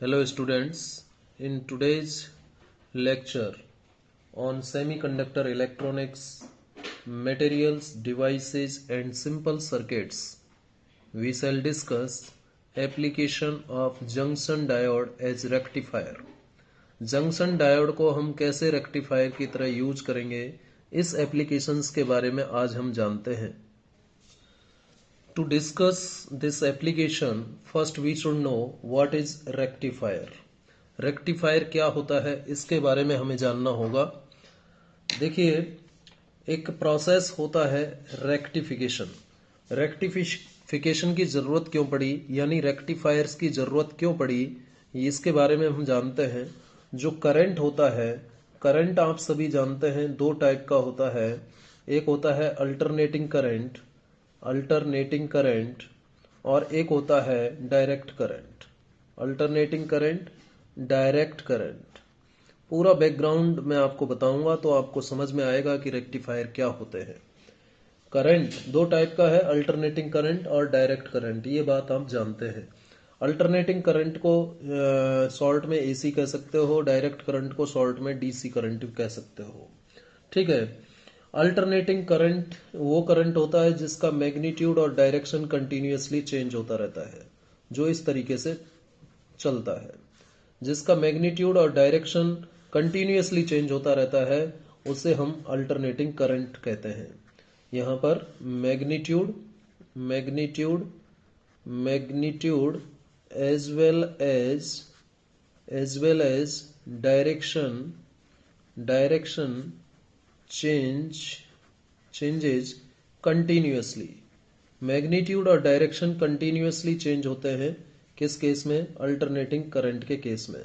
Hello students, in today's lecture on semiconductor electronics, materials, devices and simple circuits, we shall discuss application of junction diode as rectifier. Junction diode को हम कैसे rectifier की तरह use करेंगे, इस applications के बारे में आज हम जानते हैं. To discuss this application, first we should know what is rectifier. Rectifier क्या होता है, इसके बारे में हमें जानना होगा. देखिए, एक प्रोसेस होता है रेक्टिफिकेशन. रेक्टिफिकेशन की जरूरत क्यों पड़ी, यानी रेक्टिफायर्स की जरूरत क्यों पड़ी, इसके बारे में हम जानते हैं. जो करंट होता है, करंट आप सभी जानते हैं दो टाइप का होता है. एक होता है अल्टरनेटिंग करंट और एक होता है direct current. Alternating current, direct current. पूरा बैकग्राउंड मैं आपको बताऊंगा तो आपको समझ में आएगा कि रेक्टिफायर क्या होते हैं. करंट दो टाइप का है, अल्टरनेटिंग करंट और डायरेक्ट करंट, ये बात आप जानते हैं. अल्टरनेटिंग करंट को शॉर्ट में एसी कह सकते हो, डायरेक्ट करंट को शॉर्ट में डीसी करंट कह सकते हो. ठीक है. अल्टरनेटिंग करंट वो करंट होता है जिसका मैग्नीट्यूड और डायरेक्शन कंटिन्यूअसली चेंज होता रहता है, जो इस तरीके से चलता है. जिसका मैग्नीट्यूड और डायरेक्शन कंटिन्यूअसली चेंज होता रहता है उसे हम अल्टरनेटिंग करंट कहते हैं. यहां पर magnitude as well as direction changes continuously. Magnitude और डायरेक्शन कंटिन्यूअसली चेंज होते हैं. किस केस में? अल्टरनेटिंग करंट के केस में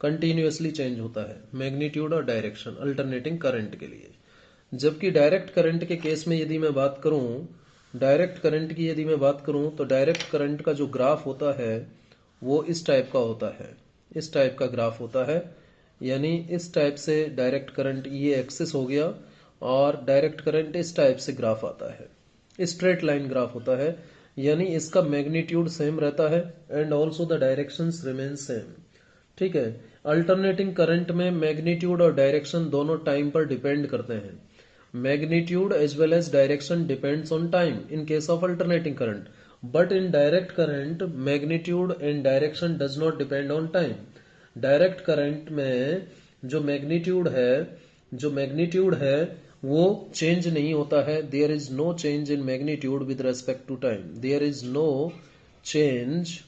कंटिन्यूअसली चेंज होता है मैग्नीट्यूड और डायरेक्शन अल्टरनेटिंग करंट के लिए. जबकि डायरेक्ट करंट के केस में यदि मैं बात करूं, तो डायरेक्ट करंट का जो ग्राफ होता है वो इस टाइप का होता है. इस टाइप का ग्राफ होता है, यानी इस टाइप से डायरेक्ट करंट ये एक्सिस हो गया और डायरेक्ट करंट इस टाइप से ग्राफ आता है. स्ट्रेट लाइन ग्राफ होता है, यानी इसका मैग्नीट्यूड सेम रहता है and also the directions remain same. ठीक है. अल्टरनेटिंग करंट में मैग्नीट्यूड और डायरेक्शन दोनों टाइम पर डिपेंड करते हैं. Magnitude as well as direction depends on time in case of alternating current, but in direct current magnitude and direction does not depend on time. Direct current में जो magnitude है वो change नहीं होता है. There is no change in magnitude with respect to time. There is no change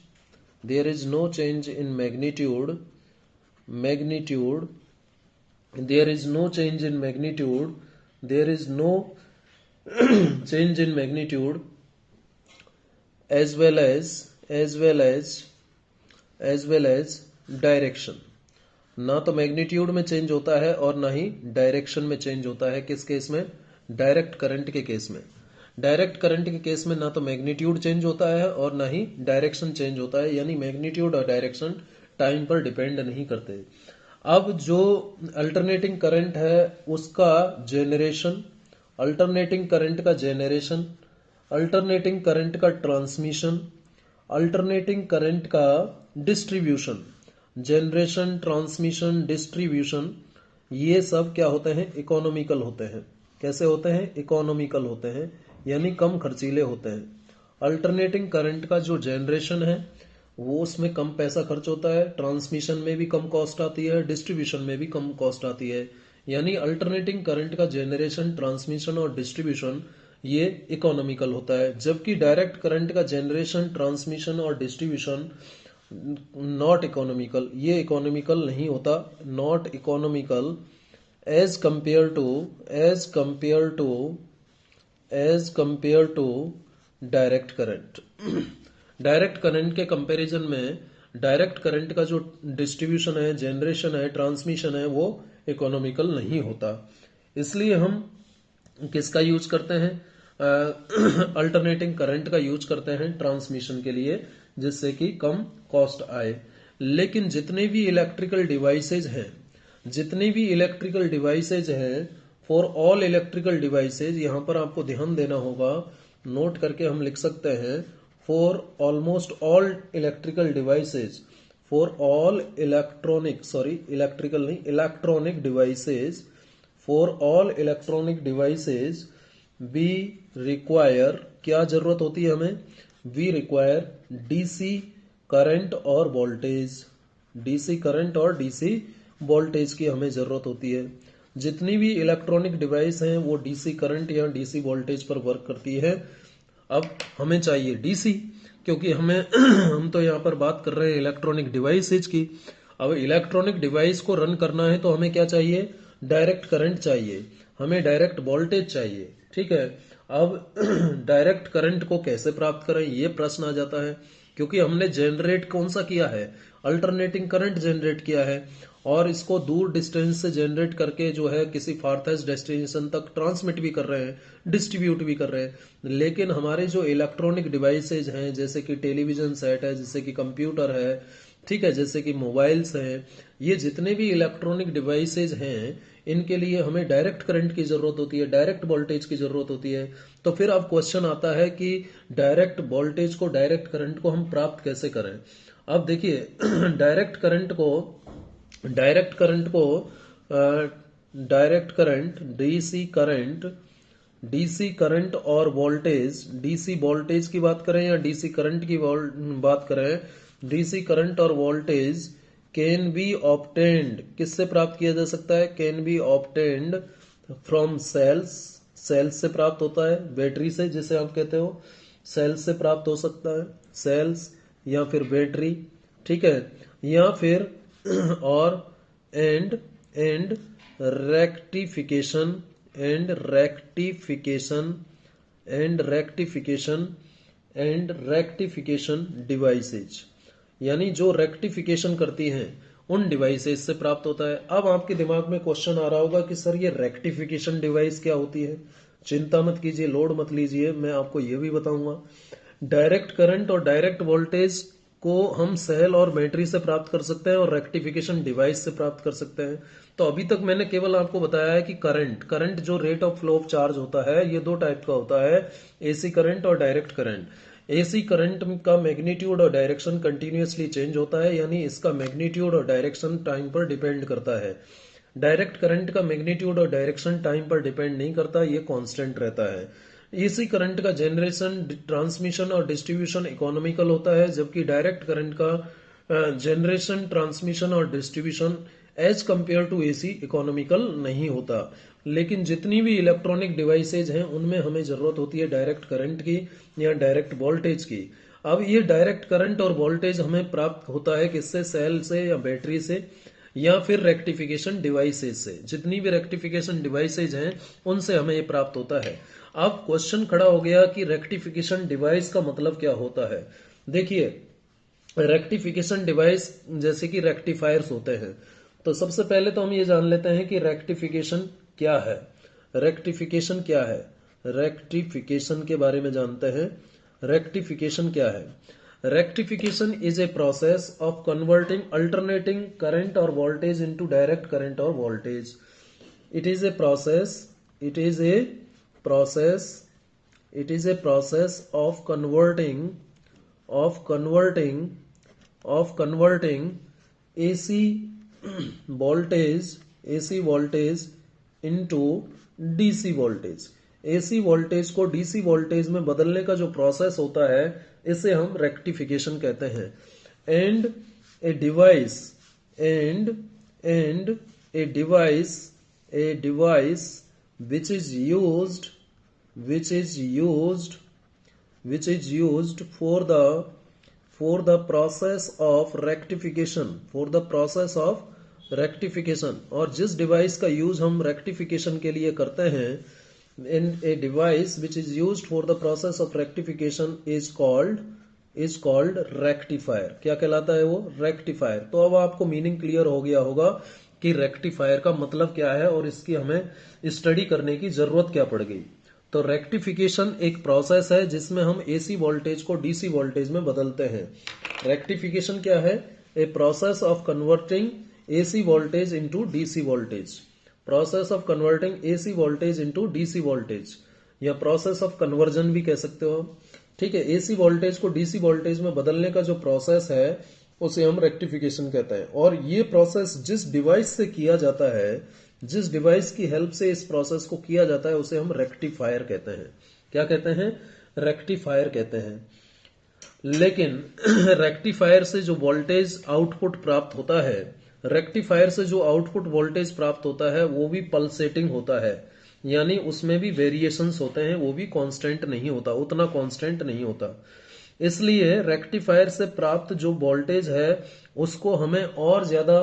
in magnitude. There is no change in magnitude as well as direction. ना तो magnitude में चेंज होता है और ना ही डायरेक्शन में चेंज होता है. किस केस में? डायरेक्ट करंट के केस में. डायरेक्ट करंट के केस में ना तो मैग्नीट्यूड चेंज होता है और ना ही डायरेक्शन चेंज होता है, यानी मैग्नीट्यूड और डायरेक्शन टाइम पर डिपेंड नहीं करते. अब जो अल्टरनेटिंग करंट है उसका जेनरेशन, अल्टरनेटिंग करंट का जेनरेशन, अल्टरनेटिंग करंट का ट्रांसमिशन, अल्टरनेटिंग करंट का डिस्ट्रीब्यूशन, जनरेशन, ट्रांसमिशन, डिस्ट्रीब्यूशन, ये सब क्या होते हैं? इकोनॉमिकल होते हैं. कैसे होते हैं? इकोनॉमिकल होते हैं, यानी कम खर्चीले होते हैं. अल्टरनेटिंग करंट का जो जनरेशन है वो उसमें कम पैसा खर्च होता है, ट्रांसमिशन में भी कम कॉस्ट आती है, डिस्ट्रीब्यूशन में भी कम कॉस्ट आती है. यानी अल्टरनेटिंग करंट का जनरेशन, ट्रांसमिशन और डिस्ट्रीब्यूशन ये इकोनॉमिकल होता है. जबकि डायरेक्ट करंट का जनरेशन, ट्रांसमिशन और डिस्ट्रीब्यूशन नॉट इकोनॉमिकल, ये इकोनॉमिकल नहीं होता. Not economical as compare to direct current. Direct current के कंपैरिजन में डायरेक्ट करंट का जो डिस्ट्रीब्यूशन है, जनरेशन है, ट्रांसमिशन है, वो इकोनॉमिकल नहीं होता. इसलिए हम किसका यूज करते हैं? अल्टरनेटिंग करंट का यूज करते हैं ट्रांसमिशन के लिए, जिससे कि कम कॉस्ट आए. लेकिन जितने भी इलेक्ट्रिकल डिवाइसेज हैं, फॉर ऑल इलेक्ट्रिकल डिवाइसेज, यहां पर आपको ध्यान देना होगा, नोट करके हम लिख सकते हैं, for almost all electrical devices, for all electronic devices, for all electronic devices we require, क्या जरूरत होती है हमें, वी रिक्वायर डीसी करंट और वोल्टेज, डीसी करंट और डीसी वोल्टेज की हमें जरूरत होती है। जितनी भी इलेक्ट्रॉनिक डिवाइस हैं वो डीसी करंट या डीसी वोल्टेज पर वर्क करती है। अब हमें चाहिए डीसी, क्योंकि हमें हम तो यहाँ पर बात कर रहे हैं इलेक्ट्रॉनिक डिवाइसेज की। अब इलेक्ट्रॉनिक डिवाइस को रन करना है तो हमें क्या चाहिए, डायरेक्ट करंट चाहिए, हमें डायरेक्ट वोल्टेज चाहिए। ठीक है, अब डायरेक्ट करंट को कैसे प्राप्त करें ये प्रश्न आ जाता है, क्योंकि हमने जनरेट कौन सा किया है, अल्टरनेटिंग करंट जनरेट किया है, और इसको दूर डिस्टेंस से जनरेट करके जो है किसी फार्थेस्ट डेस्टिनेशन तक ट्रांसमिट भी कर रहे हैं, डिस्ट्रीब्यूट भी कर रहे हैं। लेकिन हमारे जो इलेक्ट्रॉनिक डिवाइसेज हैं, जैसे कि टेलीविजन सेट है, जैसे कि कंप्यूटर है, ठीक है, जैसे कि मोबाइल्स हैं, ये जितने भी इलेक्ट्रॉनिक डिवाइसेज हैं इनके लिए हमें डायरेक्ट करंट की जरूरत होती है, डायरेक्ट वोल्टेज की जरूरत होती है। तो फिर अब क्वेश्चन आता है कि डायरेक्ट वोल्टेज को, डायरेक्ट करंट को हम प्राप्त कैसे करें। अब देखिए डायरेक्ट करंट को, डायरेक्ट करंट को डायरेक्ट करंट, डीसी करंट और वोल्टेज, डीसी वोल्टेज की बात करें या डीसी करंट की बात करें, डीसी करंट और वोल्टेज कैन बी ऑब्टेन्ड, किससे प्राप्त किया जा सकता है, can be obtained from cells, cells से प्राप्त होता है, बैटरी से जिसे आप कहते हो, सेल्स से प्राप्त हो सकता है, सेल्स या फिर बैटरी, ठीक है, या फिर और and rectification, and rectification, and rectification, and rectification devices, यानी जो रेक्टिफिकेशन करती हैं उन डिवाइसेज से प्राप्त होता है। अब आपके दिमाग में क्वेश्चन आ रहा होगा कि सर ये रेक्टिफिकेशन डिवाइस क्या होती है। चिंता मत कीजिए, लोड मत लीजिए, मैं आपको ये भी बताऊंगा। डायरेक्ट करंट और डायरेक्ट वोल्टेज को हम सेल और बैटरी से प्राप्त कर सकते हैं और रेक्टिफिकेशन डिवाइस से प्राप्त कर सकते हैं। तो अभी तक मैंने केवल आपको बताया है कि करंट जो rate of flow of charge होता है ये दो टाइप का होता है, एसी करंट और डायरेक्ट करंट। एसी करंट का मैग्नीट्यूड और डायरेक्शन कंटिन्यूअसली चेंज होता है, यानी इसका मैग्नीट्यूड और डायरेक्शन टाइम पर डिपेंड करता है। डायरेक्ट करंट का मैग्नीट्यूड और डायरेक्शन टाइम पर डिपेंड नहीं करता, ये कांस्टेंट रहता है। एसी करंट का जनरेशन, ट्रांसमिशन और डिस्ट्रीब्यूशन इकोनॉमिकल होता है, जबकि डायरेक्ट करंट का जनरेशन, ट्रांसमिशन और distribution as compare to AC economical नहीं होता। लेकिन जितनी भी इलेक्ट्रॉनिक डिवाइसेज हैं उनमें हमें जरूरत होती है डायरेक्ट करंट की या डायरेक्ट वोल्टेज की। अब ये डायरेक्ट करंट और वोल्टेज हमें प्राप्त होता है किससे, सेल से या बैटरी से या फिर रेक्टिफिकेशन डिवाइसेज से। जितनी भी रेक्टिफिकेशन डिवाइसेज हैं उनसे हमें ये प्राप्त होता है। अब क्वेश्चन खड़ा हो गया कि रेक्टिफिकेशन डिवाइस का मतलब क्या होता है। देखिए, रेक्टिफिकेशन डिवाइस जैसे कि रेक्टिफायर्स होते हैं, तो सबसे पहले तो हम ये जान लेते हैं कि रेक्टिफिकेशन क्या है। रेक्टिफिकेशन क्या है, रेक्टिफिकेशन के बारे में जानते हैं। रेक्टिफिकेशन क्या है, rectification is a process of converting alternating current और वोल्टेज इनटू डायरेक्ट करंट और voltage. It is a process, it is a process, it is a process of converting, of converting AC voltage into DC voltage. AC voltage को DC voltage में बदलने का जो process होता है इसे हम रेक्टिफिकेशन कहते हैं। And a device, and a device which is used for the process of rectification, और जिस डिवाइस का यूज हम रेक्टिफिकेशन के लिए करते हैं, in a device which is used for the process of rectification is called rectifier। क्या कहलाता है वो, रेक्टिफायर। तो अब आपको मीनिंग क्लियर हो गया होगा कि रेक्टिफायर का मतलब क्या है और इसकी हमें स्टडी करने की जरूरत क्या पड़ गई। तो रेक्टिफिकेशन एक प्रोसेस है जिसमें हम एसी वोल्टेज को डीसी वोल्टेज में बदलते हैं। रेक्टिफिकेशन क्या है, a process of converting AC voltage into DC voltage, process of converting AC voltage into DC voltage, या प्रोसेस ऑफ कन्वर्जन भी कह सकते हो। ठीक है, एसी वोल्टेज को डीसी वोल्टेज में बदलने का जो प्रोसेस है उसे हम रेक्टिफिकेशन कहते हैं। और ये प्रोसेस जिस डिवाइस से किया जाता है, जिस डिवाइस की हेल्प से इस प्रोसेस को किया जाता है, उसे हम रेक्टिफायर कहते हैं। क्या कहते हैं? रेक्टिफायर कहते हैं। लेकिन रेक्टिफायर से जो वोल्टेज आउटपुट प्राप्त होता है, रेक्टिफायर से जो आउटपुट वोल्टेज प्राप्त होता है वो भी पल्सेटिंग होता है, यानी उसमें भी वेरिएशंस होते हैं, वो भी कांस्टेंट नहीं होता, उतना कांस्टेंट नहीं होता। इसलिए रेक्टिफायर से प्राप्त जो वोल्टेज है उसको हमें और ज्यादा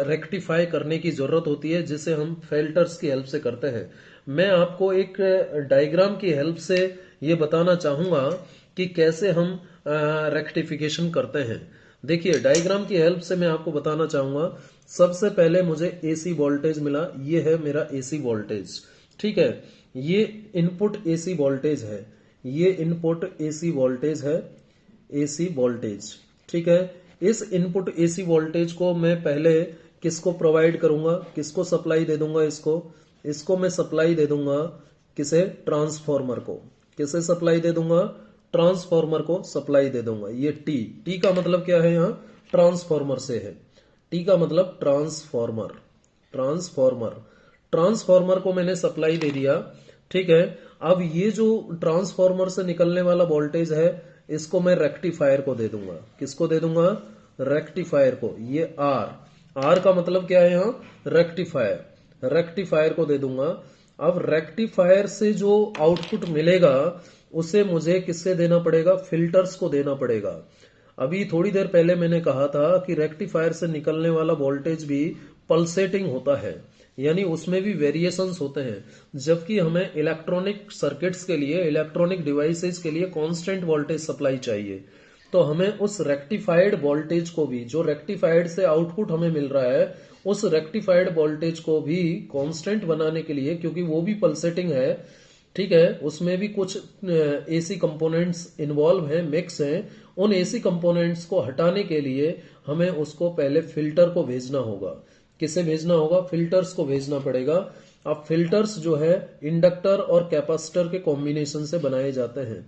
रेक्टिफाई करने की जरूरत होती है, जिसे हम फिल्टर्स की हेल्प से करते हैं। मैं आपको एक डायग्राम की हेल्प से ये बताना चाहूंगा कि कैसे हम रेक्टिफिकेशन करते हैं। देखिए, डायग्राम की हेल्प से मैं आपको बताना चाहूंगा। सबसे पहले मुझे एसी वोल्टेज मिला, ये है मेरा एसी वोल्टेज, ठीक है। ये इनपुट एसी वोल्टेज है, ये इनपुट एसी वोल्टेज है, एसी वोल्टेज, ठीक है। इस इनपुट एसी वोल्टेज को मैं पहले किसको प्रोवाइड करूंगा, किसको सप्लाई दे दूंगा? इसको मैं सप्लाई दे दूंगा किसे? ट्रांसफॉर्मर को। किसे सप्लाई दे दूंगा? ट्रांसफॉर्मर को सप्लाई दे दूंगा। ये टी का मतलब क्या है? यहाँ ट्रांसफॉर्मर से है। टी का मतलब ट्रांसफॉर्मर, ट्रांसफॉर्मर को मैंने सप्लाई दे दिया, ठीक है। अब ये जो ट्रांसफॉर्मर से निकलने वाला वोल्टेज है, इसको मैं रेक्टिफायर को दे दूंगा। किसको दे दूंगा? रेक्टिफायर को। ये आर का मतलब क्या है? यहाँ रेक्टिफायर को दे दूंगा। अब रेक्टिफायर से जो आउटपुट मिलेगा उसे मुझे किससे देना पड़ेगा? फिल्टर्स को देना पड़ेगा। अभी थोड़ी देर पहले मैंने कहा था कि रेक्टिफायर से निकलने वाला वोल्टेज भी पल्सेटिंग होता है, यानी उसमें भी वेरिएशंस होते हैं। जबकि हमें इलेक्ट्रॉनिक सर्किट्स के लिए, इलेक्ट्रॉनिक डिवाइसेस के लिए कांस्टेंट वोल्टेज सप्लाई चाहिए। तो हमें उस रेक्टिफाइड वोल्टेज को भी, जो रेक्टिफाइड से आउटपुट हमें मिल रहा है, उस रेक्टिफाइड वोल्टेज को भी कांस्टेंट बनाने के लिए, क्योंकि वो भी पल्सेटिंग है, ठीक है, उसमें भी कुछ एसी कंपोनेंट्स इन्वॉल्व हैं, मिक्स हैं, उन एसी कंपोनेंट्स को हटाने के लिए हमें उसको पहले फिल्टर को भेजना होगा। किसे भेजना होगा? फिल्टर्स को भेजना पड़ेगा। अब फिल्टर्स जो है इंडक्टर और कैपेसिटर के कॉम्बिनेशन से बनाए जाते हैं।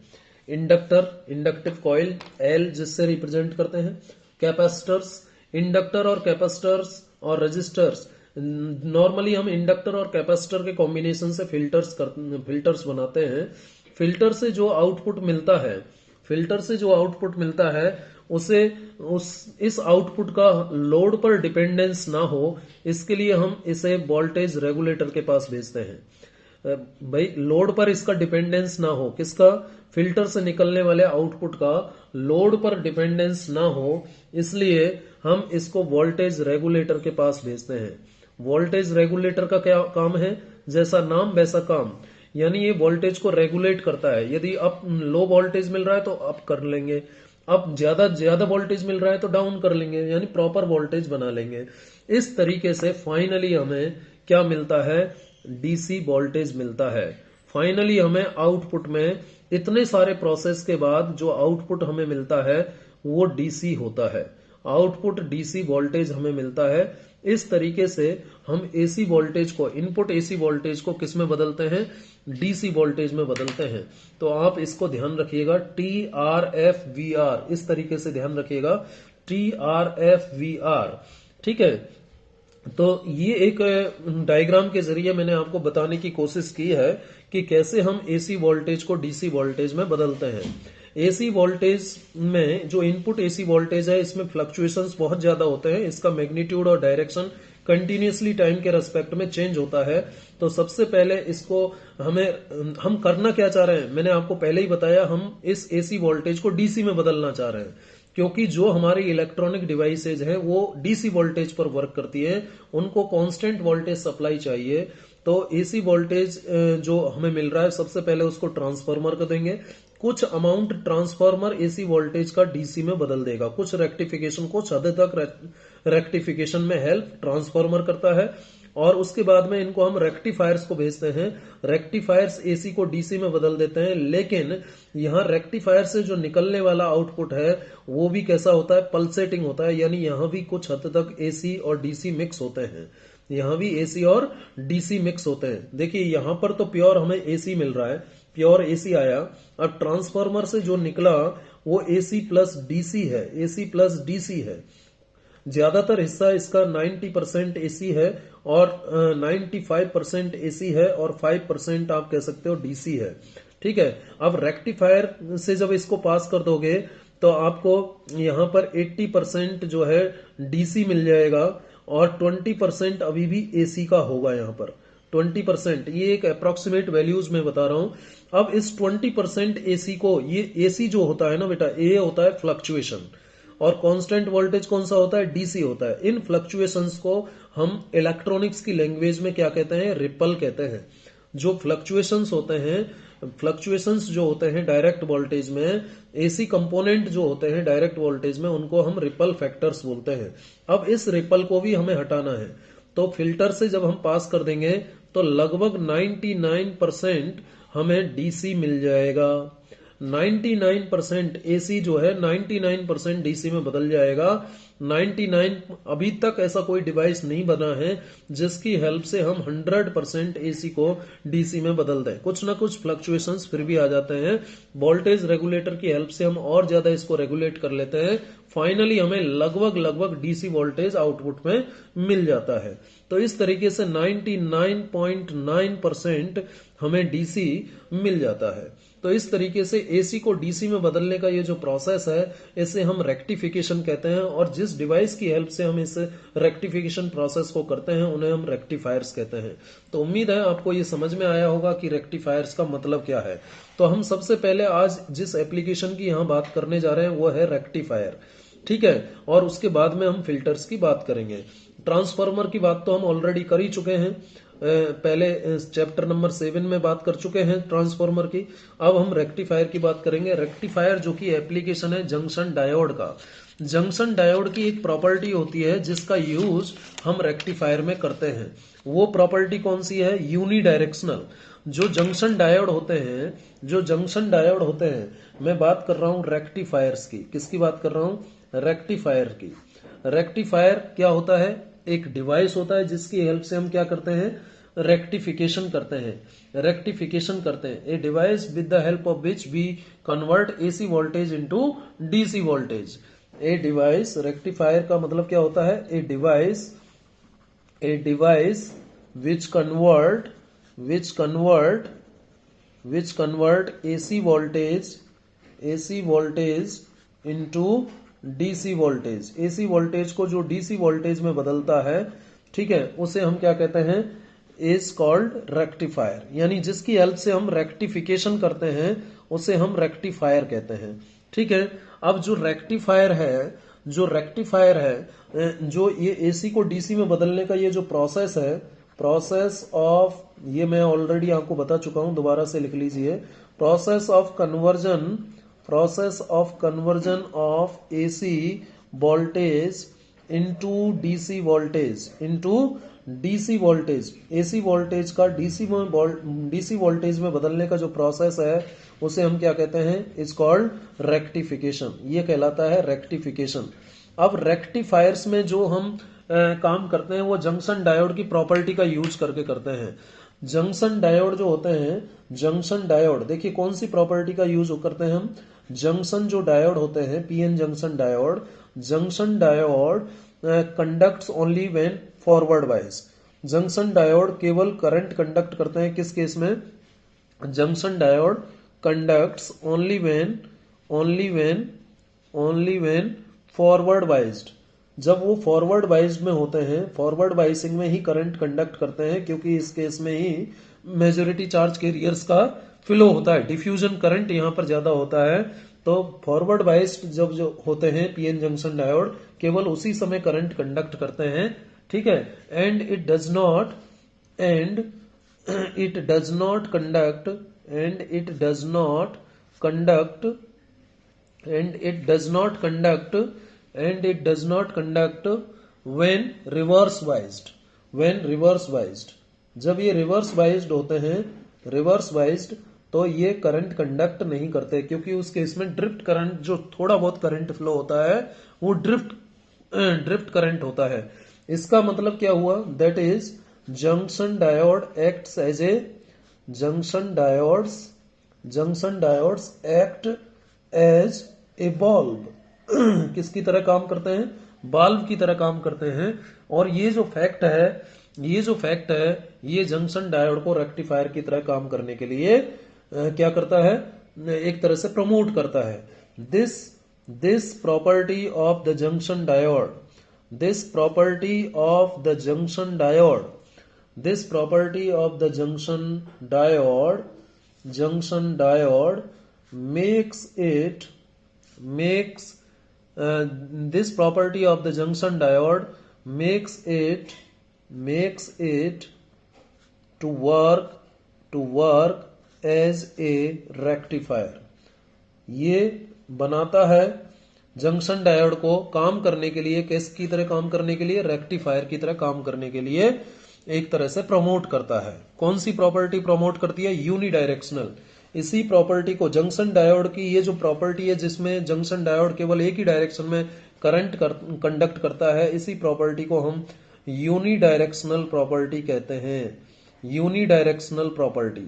इंडक्टर, इंडक्टिव कॉइल एल जिससे रिप्रेजेंट करते हैं, कैपेसिटर्स, इंडक्टर और कैपेसिटर्स और रेजिस्टर्स। नॉर्मली हम इंडक्टर और कैपेसिटर के कॉम्बिनेशन से फिल्टर्स बनाते हैं। फिल्टर से जो आउटपुट मिलता है, फिल्टर से जो आउटपुट मिलता है उसे इस आउटपुट का लोड पर डिपेंडेंस ना हो, इसके लिए हम इसे वोल्टेज रेगुलेटर के पास भेजते हैं। भाई लोड पर इसका डिपेंडेंस ना हो, किसका? फिल्टर से निकलने वाले आउटपुट का लोड पर डिपेंडेंस ना हो, इसलिए हम इसको वोल्टेज रेगुलेटर के पास भेजते हैं। वोल्टेज रेगुलेटर का क्या काम है? जैसा नाम वैसा काम, यानी ये वोल्टेज को रेगुलेट करता है। यदि अप लो वोल्टेज मिल रहा है तो अप कर लेंगे, अब ज्यादा वोल्टेज मिल रहा है तो डाउन कर लेंगे, यानी प्रॉपर वोल्टेज बना लेंगे। इस तरीके से फाइनली हमें क्या मिलता है? डीसी वोल्टेज मिलता है। फाइनली हमें आउटपुट में इतने सारे प्रोसेस के बाद जो आउटपुट हमें मिलता है वो डीसी होता है। आउटपुट डीसी वोल्टेज हमें मिलता है। इस तरीके से हम एसी वोल्टेज को, इनपुट एसी वोल्टेज को किस में बदलते हैं? डीसी वोल्टेज में बदलते हैं। तो आप इसको ध्यान रखिएगा, T R F V R, इस तरीके से ध्यान रखिएगा, T R F V R, ठीक है। तो ये एक डायग्राम के जरिए मैंने आपको बताने की कोशिश की है कि कैसे हम एसी वोल्टेज को डीसी वोल्टेज में बदलते हैं। एसी वोल्टेज में जो इनपुट एसी वोल्टेज है, इसमें फ्लक्चुएशंस बहुत ज्यादा होते हैं। इसका मैग्नीट्यूड और डायरेक्शन कंटिन्यूसली टाइम के रेस्पेक्ट में चेंज होता है। तो सबसे पहले इसको हम करना क्या चाह रहे हैं? मैंने आपको पहले ही बताया, हम इस एसी वोल्टेज को डीसी में बदलना चाह रहे हैं, क्योंकि जो हमारी इलेक्ट्रॉनिक डिवाइसेज हैं वो डीसी वोल्टेज पर वर्क करती है, उनको कांस्टेंट वोल्टेज सप्लाई चाहिए। तो एसी वोल्टेज जो हमें मिल रहा है, सबसे पहले उसको ट्रांसफार्मर कर देंगे। कुछ अमाउंट ट्रांसफार्मर एसी वोल्टेज का डीसी में बदल देगा, कुछ रेक्टिफिकेशन, कुछ हद तक रेक्टिफिकेशन में हेल्प ट्रांसफार्मर करता है। और उसके बाद में इनको हम रेक्टिफायर्स को भेजते हैं। रेक्टिफायर्स एसी को डीसी में बदल देते हैं, लेकिन यहाँ रेक्टिफायर से जो निकलने वाला आउटपुट है वो भी कैसा होता है? पल्सेटिंग होता है, यानी यहाँ भी कुछ हद तक एसी और डीसी मिक्स होते हैं। यहाँ भी एसी और डीसी मिक्स होते हैं। देखिए यहाँ पर तो प्योर हमें एसी मिल रहा है, प्योर एसी आया। अब ट्रांसफार्मर से जो निकला वो AC प्लस DC है, AC प्लस DC है। ज्यादातर हिस्सा इसका 90% AC है और 95% AC है और 5% आप कह सकते हो DC है। ठीक है, अब रेक्टिफायर से जब इसको पास कर दोगे तो आपको यहां पर 80% जो है DC मिल जाएगा और 20% अभी भी AC का होगा। यहां पर 20%, ये एक अप्रोक्सीमेट वैल्यूज में बता रहा हूं। अब इस 20% AC को, ये AC जो होता है ना बेटा, ये होता है फ्लक्चुएशन और कांस्टेंट वोल्टेज कौन सा होता है, DC होता है। इन फ्लक्चुएशंस को हम इलेक्ट्रॉनिक्स की लैंग्वेज में क्या कहते हैं, रिपल कहते हैं। जो फ्लक्चुएशंस होते हैं, फ्लक्चुएशंस जो होते हैं डायरेक्ट वोल्टेज में, AC कंपोनेंट जो होते हैं डायरेक्ट वोल्टेज में, उनको हम रिपल फैक्टर्स बोलते हैं। अब इस रिपल को भी हमें हटाना है, तो फिल्टर से जब हम पास कर देंगे तो लगभग 99% हमें DC मिल जाएगा। 99% AC जो है 99% DC में बदल जाएगा। 99 अभी तक ऐसा कोई डिवाइस नहीं बना है जिसकी हेल्प से हम 100% AC को DC में बदल दें। कुछ ना कुछ फ्लक्चुएशंस फिर भी आ जाते हैं। वोल्टेज रेगुलेटर की हेल्प से हम और ज्यादा इसको रेगुलेट कर लेते हैं। फाइनली हमें लगभग DC वोल्टेज आउटपुट में मिल जाता है। तो इस तरीके से 99.9% हमें DC मिल जाता है। तो इस तरीके से AC को DC में बदलने का ये जो प्रोसेस है, इसे हम रेक्टिफिकेशन कहते हैं। और जिस डिवाइस की हेल्प से हम इस रेक्टिफिकेशन प्रोसेस को करते हैं उन्हें हम रेक्टिफायर्स कहते हैं। तो उम्मीद है आपको ये समझ में आया होगा कि रेक्टिफायर्स का मतलब क्या है। तो हम सबसे पहले आज जिस एप्लीकेशन की यहाँ बात करने जा रहे हैं वो है रेक्टिफायर। ठीक है, और उसके बाद में हम फिल्टर्स की बात करेंगे। ट्रांसफार्मर की बात तो हम ऑलरेडी कर ही चुके हैं, पहले चैप्टर नंबर 7 में बात कर चुके हैं ट्रांसफार्मर की। अब हम रेक्टिफायर की बात करेंगे। रेक्टिफायर जो कि एप्लीकेशन है जंक्शन डायोड का। जंक्शन डायोड की एक प्रॉपर्टी होती है जिसका यूज हम रेक्टिफायर में करते हैं। वो प्रॉपर्टी कौन सी है, यूनी डायरेक्शनल। जो जंक्शन डायोड होते हैं, जो जंक्शन डायोड होते हैं, मैं बात कर रहा हूं रेक्टिफायर्स की। किसकी बात कर रहा हूं, रेक्टिफायर की। रेक्टिफायर क्या होता है, एक डिवाइस होता है जिसकी हेल्प से हम क्या करते हैं, रेक्टिफिकेशन करते हैं। रेक्टिफिकेशन करते हैं a device with the help of which we convert AC voltage into DC voltage. A device, rectifier का मतलब क्या होता है, a device which convert AC voltage into DC voltage. AC voltage को जो DC वोल्टेज में बदलता है, ठीक है, उसे हम क्या कहते हैं, इज कॉल्ड रेक्टिफायर। यानी जिसकी हेल्प से हम रेक्टिफिकेशन करते हैं उसे हम रेक्टिफायर कहते हैं। ठीक है, अब जो रेक्टिफायर है, जो ये AC को DC में बदलने का ये जो प्रोसेस है, प्रोसेस ऑफ, ये मैं ऑलरेडी आपको बता चुका हूं, दोबारा से लिख लीजिए। Process of conversion of AC voltage into DC voltage. AC voltage का DC वोल्टेज में बदलने का जो प्रोसेस है उसे हम क्या कहते हैं, इज कॉल्ड रेक्टिफिकेशन। ये कहलाता है रेक्टिफिकेशन। अब रेक्टिफायर्स में जो हम काम करते हैं वो जंक्शन डायोड की प्रॉपर्टी का यूज करके करते हैं। जंक्शन डायोड जो होते हैं, जंक्शन डायोड, देखिए कौन सी प्रॉपर्टी का यूज करते हैं हम। जंक्शन जो डायोड होते हैं, PN junction diode conducts only when forward वाइज। जंक्शन डायोड केवल करंट कंडक्ट करते हैं किस केस में, junction diode conducts only when forward biased. जब वो फॉरवर्ड वाइज में होते हैं, फॉरवर्ड वाइसिंग में ही करंट कंडक्ट करते हैं, क्योंकि इस केस में ही मेजॉरिटी चार्ज कैरियर्स का फ्लो होता है, डिफ्यूजन करंट यहाँ पर ज्यादा होता है। तो फॉरवर्ड वाइज्ड जब जो होते हैं PN जंक्शन डायोड, केवल उसी समय करंट कंडक्ट करते हैं। ठीक है, and it does not conduct when reverse biased. जब ये रिवर्स वाइज्ड होते हैं, तो ये करंट कंडक्ट नहीं करते, क्योंकि उस केस में ड्रिफ्ट करंट, जो थोड़ा बहुत करंट फ्लो होता है वो ड्रिफ्ट करंट होता है। इसका मतलब क्या हुआ, that is junction diode acts as a junction diodes act as a bulb किसकी तरह काम करते हैं, बाल्ब की तरह काम करते हैं। और ये जो फैक्ट है ये जंक्शन डायोड को रेक्टिफायर की तरह काम करने के लिए क्या करता है, एक तरह से प्रमोट करता है। This property of the junction diode this property of the junction diode this property of the junction diode makes this property of the junction diode makes it to work as a rectifier। ये बनाता है junction diode को काम करने के लिए, किसकी तरह काम करने के लिए, रेक्टिफायर की तरह काम करने के लिए एक तरह से प्रमोट करता है। कौन सी प्रॉपर्टी प्रमोट करती है, यूनिडायरेक्शनल। इसी प्रॉपर्टी को जंक्शन डायोड की ये जो प्रॉपर्टी है जिसमें जंक्शन डायोड केवल एक ही डायरेक्शन में करंट कंडक्ट करता है, इसी प्रॉपर्टी को हम यूनिडायरेक्शनल प्रॉपर्टी कहते हैं। यूनिडायरेक्शनल प्रॉपर्टी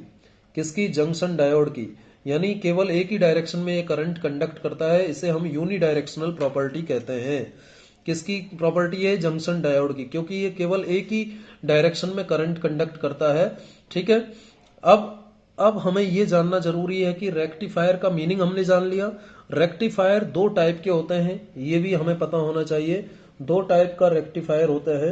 किसकी, जंक्शन डायोड की, यानी केवल एक ही डायरेक्शन में ये करंट कंडक्ट करता है, इसे हम यूनिडायरेक्शनल प्रॉपर्टी कहते हैं। किसकी प्रॉपर्टी है, जंक्शन डायोड की, क्योंकि ये केवल एक ही डायरेक्शन में करंट कंडक्ट करता है। ठीक है, अब हमें ये जानना जरूरी है कि रेक्टिफायर का मीनिंग हमने जान लिया। रेक्टिफायर दो टाइप के होते हैं, ये भी हमें पता होना चाहिए। दो टाइप का रेक्टिफायर होता है,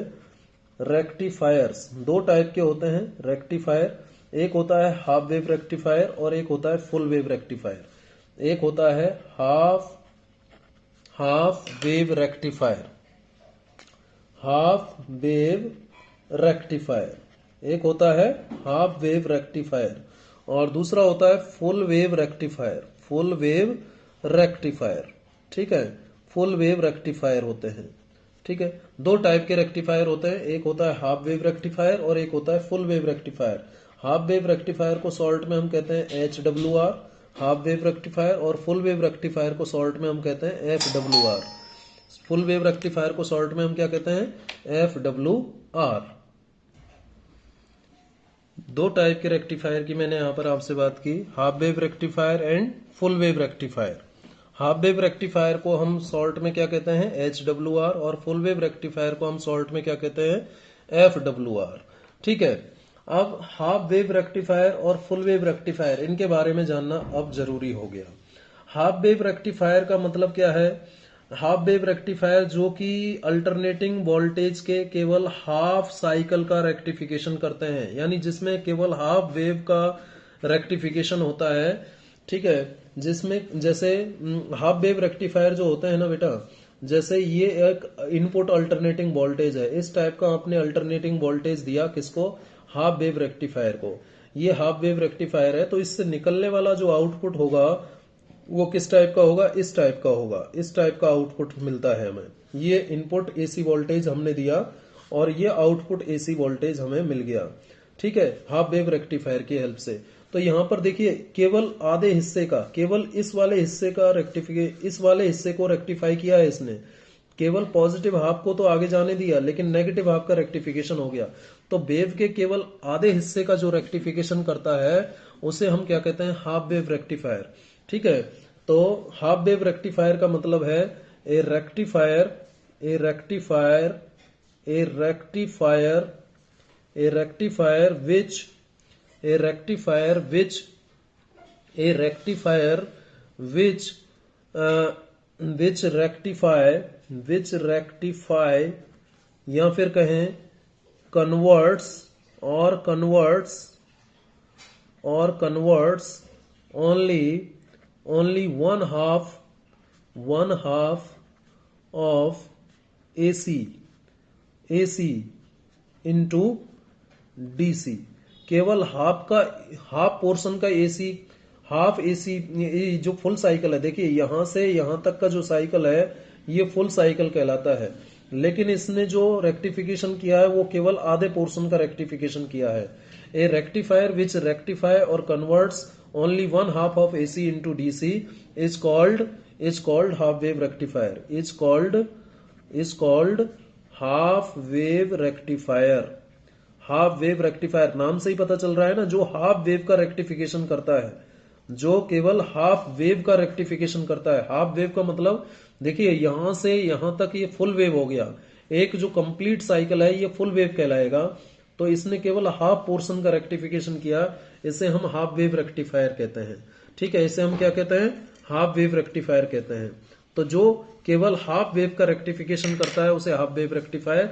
रेक्टिफायर्स दो टाइप के होते हैं रेक्टिफायर। एक होता है हाफ वेव रेक्टिफायर और एक होता है फुल वेव रेक्टिफायर। एक होता है हाफ वेव रेक्टिफायर, एक होता है हाफ वेव रेक्टिफायर और दूसरा होता है फुल वेव रेक्टिफायर। ठीक है, फुल वेव रेक्टिफायर होते हैं। ठीक है, दो टाइप के रेक्टिफायर होते हैं, एक होता है हाफ वेव रेक्टिफायर और एक होता है full wave rectifier. Half wave rectifier को शॉर्ट में हम कहते हैं HWR हाफ वेव रेक्टिफायर, और फुल वेव रेक्टिफायर को शॉर्ट में हम कहते हैं FWR। फुल वेव रेक्टिफायर को शॉर्ट में हम क्या कहते हैं, FWR। दो टाइप के रेक्टिफायर की मैंने यहां पर आपसे बात की, half wave rectifier and full wave rectifier. Half wave rectifier को हम शॉर्ट में क्या कहते हैं, HWR, और फुल वेव रेक्टिफायर को हम शॉर्ट में क्या कहते हैं, FWR। ठीक है, अब हाफ वेव रेक्टिफायर और फुल वेव रेक्टिफायर, इनके बारे में जानना अब जरूरी हो गया। हाफ वेव रेक्टिफायर का मतलब क्या है, हाफ वेव रेक्टिफायर जो कि अल्टरनेटिंग वोल्टेज के केवल हाफ साइकिल का रेक्टिफिकेशन करते हैं, यानी जिसमें केवल हाफ वेव का रेक्टिफिकेशन होता है। ठीक है, जिसमें जैसे हाफ वेव रेक्टिफायर जो होते हैं ना बेटा, जैसे ये एक इनपुट अल्टरनेटिंग वोल्टेज है, इस टाइप का आपने अल्टरनेटिंग वोल्टेज दिया किसको, हाफ वेव रेक्टिफायर को। ये हाफ वेव रेक्टिफायर है, तो इससे निकलने वाला जो आउटपुट होगा वो किस टाइप का होगा, इस टाइप का होगा। इस टाइप का आउटपुट मिलता है हमें। ये इनपुट एसी वोल्टेज हमने दिया और ये आउटपुट एसी वोल्टेज हमें मिल गया। ठीक है, हाफ वेव रेक्टिफायर की हेल्प से। तो यहां पर देखिए केवल आधे हिस्से का, केवल इस वाले हिस्से को रेक्टिफाई किया है इसने। केवल पॉजिटिव हाफ को तो आगे जाने दिया, लेकिन नेगेटिव हाफ का रेक्टिफिकेशन हो गया। तो वेव के केवल आधे हिस्से का जो रेक्टिफिकेशन करता है उसे हम क्या कहते हैं, हाफ वेव रेक्टिफायर। ठीक है, तो हाफ वेव रेक्टिफायर का मतलब है ए रेक्टिफायर विच रेक्टिफाई या फिर कहें converts only one half of AC into DC। केवल हाफ पोर्शन का AC, हाफ AC जो फुल साइकिल है, देखिए यहां से यहां तक का जो साइकिल है ये फुल साइकिल कहलाता है, लेकिन इसने जो रेक्टिफिकेशन किया है वो केवल आधे पोर्शन का रेक्टिफिकेशन किया है। ए रेक्टिफायर विच रेक्टिफाई और converts only one half of AC into DC is called half wave rectifier, is called half wave rectifier। Half wave rectifier नाम से ही पता चल रहा है ना, जो हाफ वेव का रेक्टिफिकेशन करता है जो केवल हाफ वेव का रेक्टिफिकेशन करता है। हाफ वेव का मतलब देखिए यहां से यहां तक ये फुल वेव हो गया, एक जो कंप्लीट साइकिल है ये फुल वेव कहलाएगा। तो इसने केवल हाफ पोर्शन का रेक्टिफिकेशन किया, इसे हम हाफ वेव रेक्टिफायर कहते हैं। ठीक है, इसे हम क्या कहते हैं, हाफ वेव रेक्टिफायर कहते हैं। तो जो केवल हाफ वेव का रेक्टिफिकेशन करता है उसे हाफ वेव रेक्टिफायर।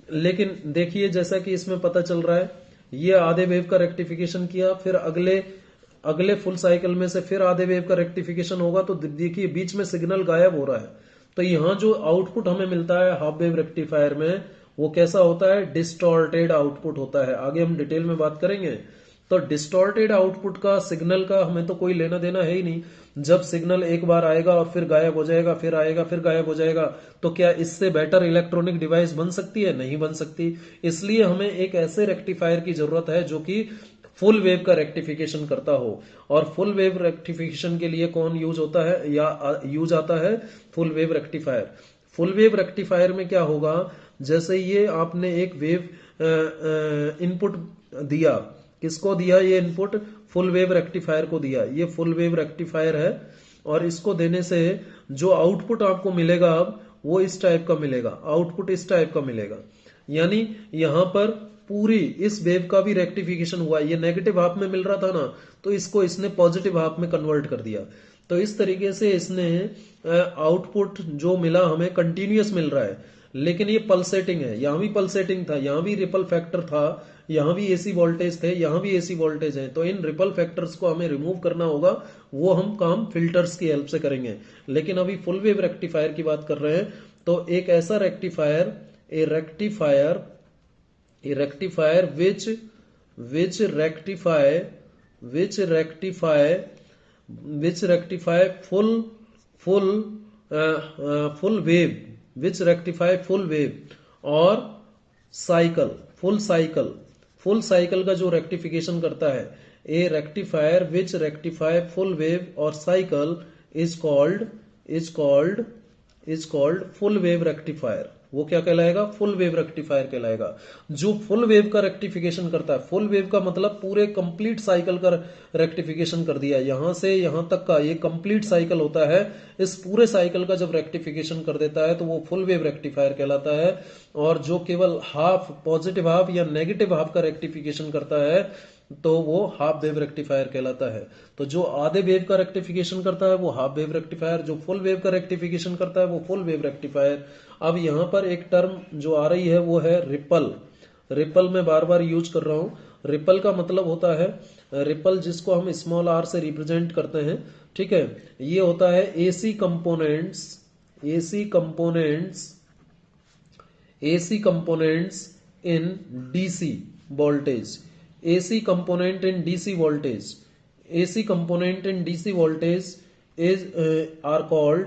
लेकिन देखिए जैसा कि इसमें पता चल रहा है, ये आधे वेव का रेक्टिफिकेशन किया, फिर अगले अगले फुल साइकिल में से फिर आधे वेव का रेक्टिफिकेशन होगा, तो देखिए बीच में सिग्नल गायब हो रहा है। तो यहां जो आउटपुट हमें मिलता है हाफ वेव रेक्टिफायर में, वो कैसा होता है, डिस्टॉर्टेड आउटपुट होता है। आगे हम डिटेल में बात करेंगे। तो डिस्टॉर्टेड आउटपुट का सिग्नल का हमें तो कोई लेना देना है ही नहीं। जब सिग्नल एक बार आएगा और फिर गायब हो जाएगा, फिर आएगा फिर गायब हो जाएगा, तो क्या इससे बेटर इलेक्ट्रॉनिक डिवाइस बन सकती है? नहीं बन सकती। इसलिए हमें एक ऐसे रेक्टिफायर की जरूरत है जो कि फुल वेव का रेक्टिफिकेशन करता हो। और फुल वेव रेक्टिफिकेशन के लिए कौन यूज होता है या यूज आता है, full wave rectifier. Full wave rectifier में क्या होगा, जैसे ये आपने एक वेव इनपुट दिया, किसको दिया ये इनपुट, फुल वेव रेक्टिफायर को दिया। ये फुल वेव रेक्टिफायर है, और इसको देने से जो आउटपुट आपको मिलेगा अब वो इस टाइप का मिलेगा, आउटपुट इस टाइप का मिलेगा। यानी यहां पर पूरी इस वेव का भी रेक्टिफिकेशन हुआ। ये नेगेटिव हाफ में मिल रहा था ना, तो इसको इसने पॉजिटिव हाफ में कन्वर्ट कर दिया। तो इस तरीके से इसने आउटपुट जो मिला हमें कंटिन्यूअस मिल रहा है, लेकिन ये पल्सेटिंग है। यहां भी पल्सेटिंग था, यहां भी रिपल फैक्टर था, यहां भी एसी वोल्टेज थे, यहां भी एसी वोल्टेज है। तो इन रिपल फैक्टर्स को हमें रिमूव करना होगा, वो हम काम फिल्टर्स की हेल्प से करेंगे। लेकिन अभी फुल वेव रेक्टिफायर की बात कर रहे हैं। तो एक ऐसा rectifier, a rectifier which rectify full wave और फुल साइकिल का जो रेक्टिफिकेशन करता है, a rectifier which rectify full wave और cycle is called full wave rectifier. वो क्या कहलाएगा, फुल वेव रेक्टिफायर कहलाएगा। जो फुल वेव का रेक्टिफिकेशन करता है, फुल वेव का मतलब पूरे कंप्लीट साइकिल का रेक्टिफिकेशन कर दिया, यहां से यहां तक का ये कंप्लीट साइकिल होता है। इस पूरे साइकिल का जब रेक्टिफिकेशन कर देता है तो वो फुल वेव रेक्टिफायर कहलाता है। और जो केवल हाफ, पॉजिटिव हाफ या नेगेटिव हाफ का रेक्टिफिकेशन करता है तो वो हाफ वेव रेक्टिफायर कहलाता है। तो जो आधे वेव का रेक्टिफिकेशन करता है वो हाफ वेव रेक्टिफायर, जो फुल वेव का रेक्टिफिकेशन करता है वो फुल वेव रेक्टिफायर। अब यहां पर एक टर्म जो आ रही है वो है रिपल। रिपल मैं बार बार यूज कर रहा हूं। रिपल का मतलब होता है, रिपल जिसको हम स्मॉल आर से रिप्रेजेंट करते हैं, ठीक है, ये होता है AC components in DC voltage. AC component in DC voltage is are called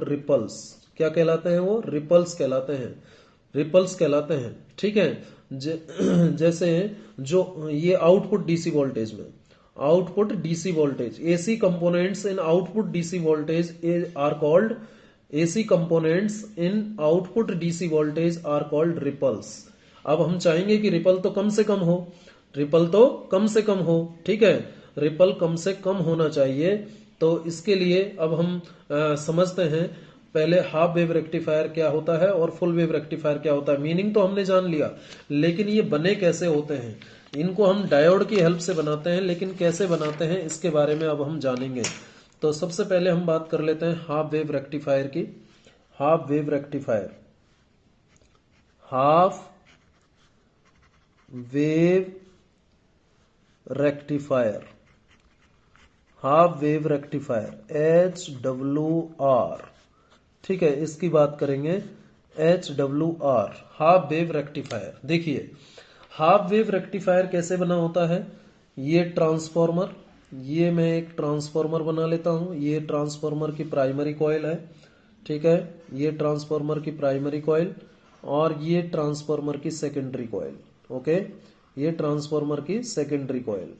ripples। क्या कहलाते हैं वो, रिपल्स कहलाते हैं। ठीक है, जैसे जो ये आउटपुट डीसी वोल्टेज में, AC components in output DC voltage are called AC components in output DC voltage are called ripples। अब हम चाहेंगे कि रिपल तो कम से कम हो, ठीक है, रिपल कम से कम होना चाहिए। तो इसके लिए अब हम समझते हैं पहले हाफ वेव रेक्टिफायर क्या होता है और फुल वेव रेक्टिफायर क्या होता है। मीनिंग तो हमने जान लिया, लेकिन ये बने कैसे होते हैं, इनको हम डायोड की हेल्प से बनाते हैं, लेकिन कैसे बनाते हैं इसके बारे में अब हम जानेंगे। तो सबसे पहले हम बात कर लेते हैं हाफ वेव रेक्टिफायर की। हाफ वेव रेक्टिफायर HWR, ठीक है, इसकी बात करेंगे। HWR half wave rectifier. देखिए हाफ वेव रेक्टिफायर कैसे बना होता है। ये ट्रांसफॉर्मर, ये मैं एक ट्रांसफॉर्मर बना लेता हूं। ये ट्रांसफॉर्मर की प्राइमरी कॉइल है, ठीक है, ये ट्रांसफॉर्मर की प्राइमरी कॉइल और ये ट्रांसफॉर्मर की सेकेंडरी कॉइल। ओके, ये ट्रांसफॉर्मर की सेकेंडरी कॉइल।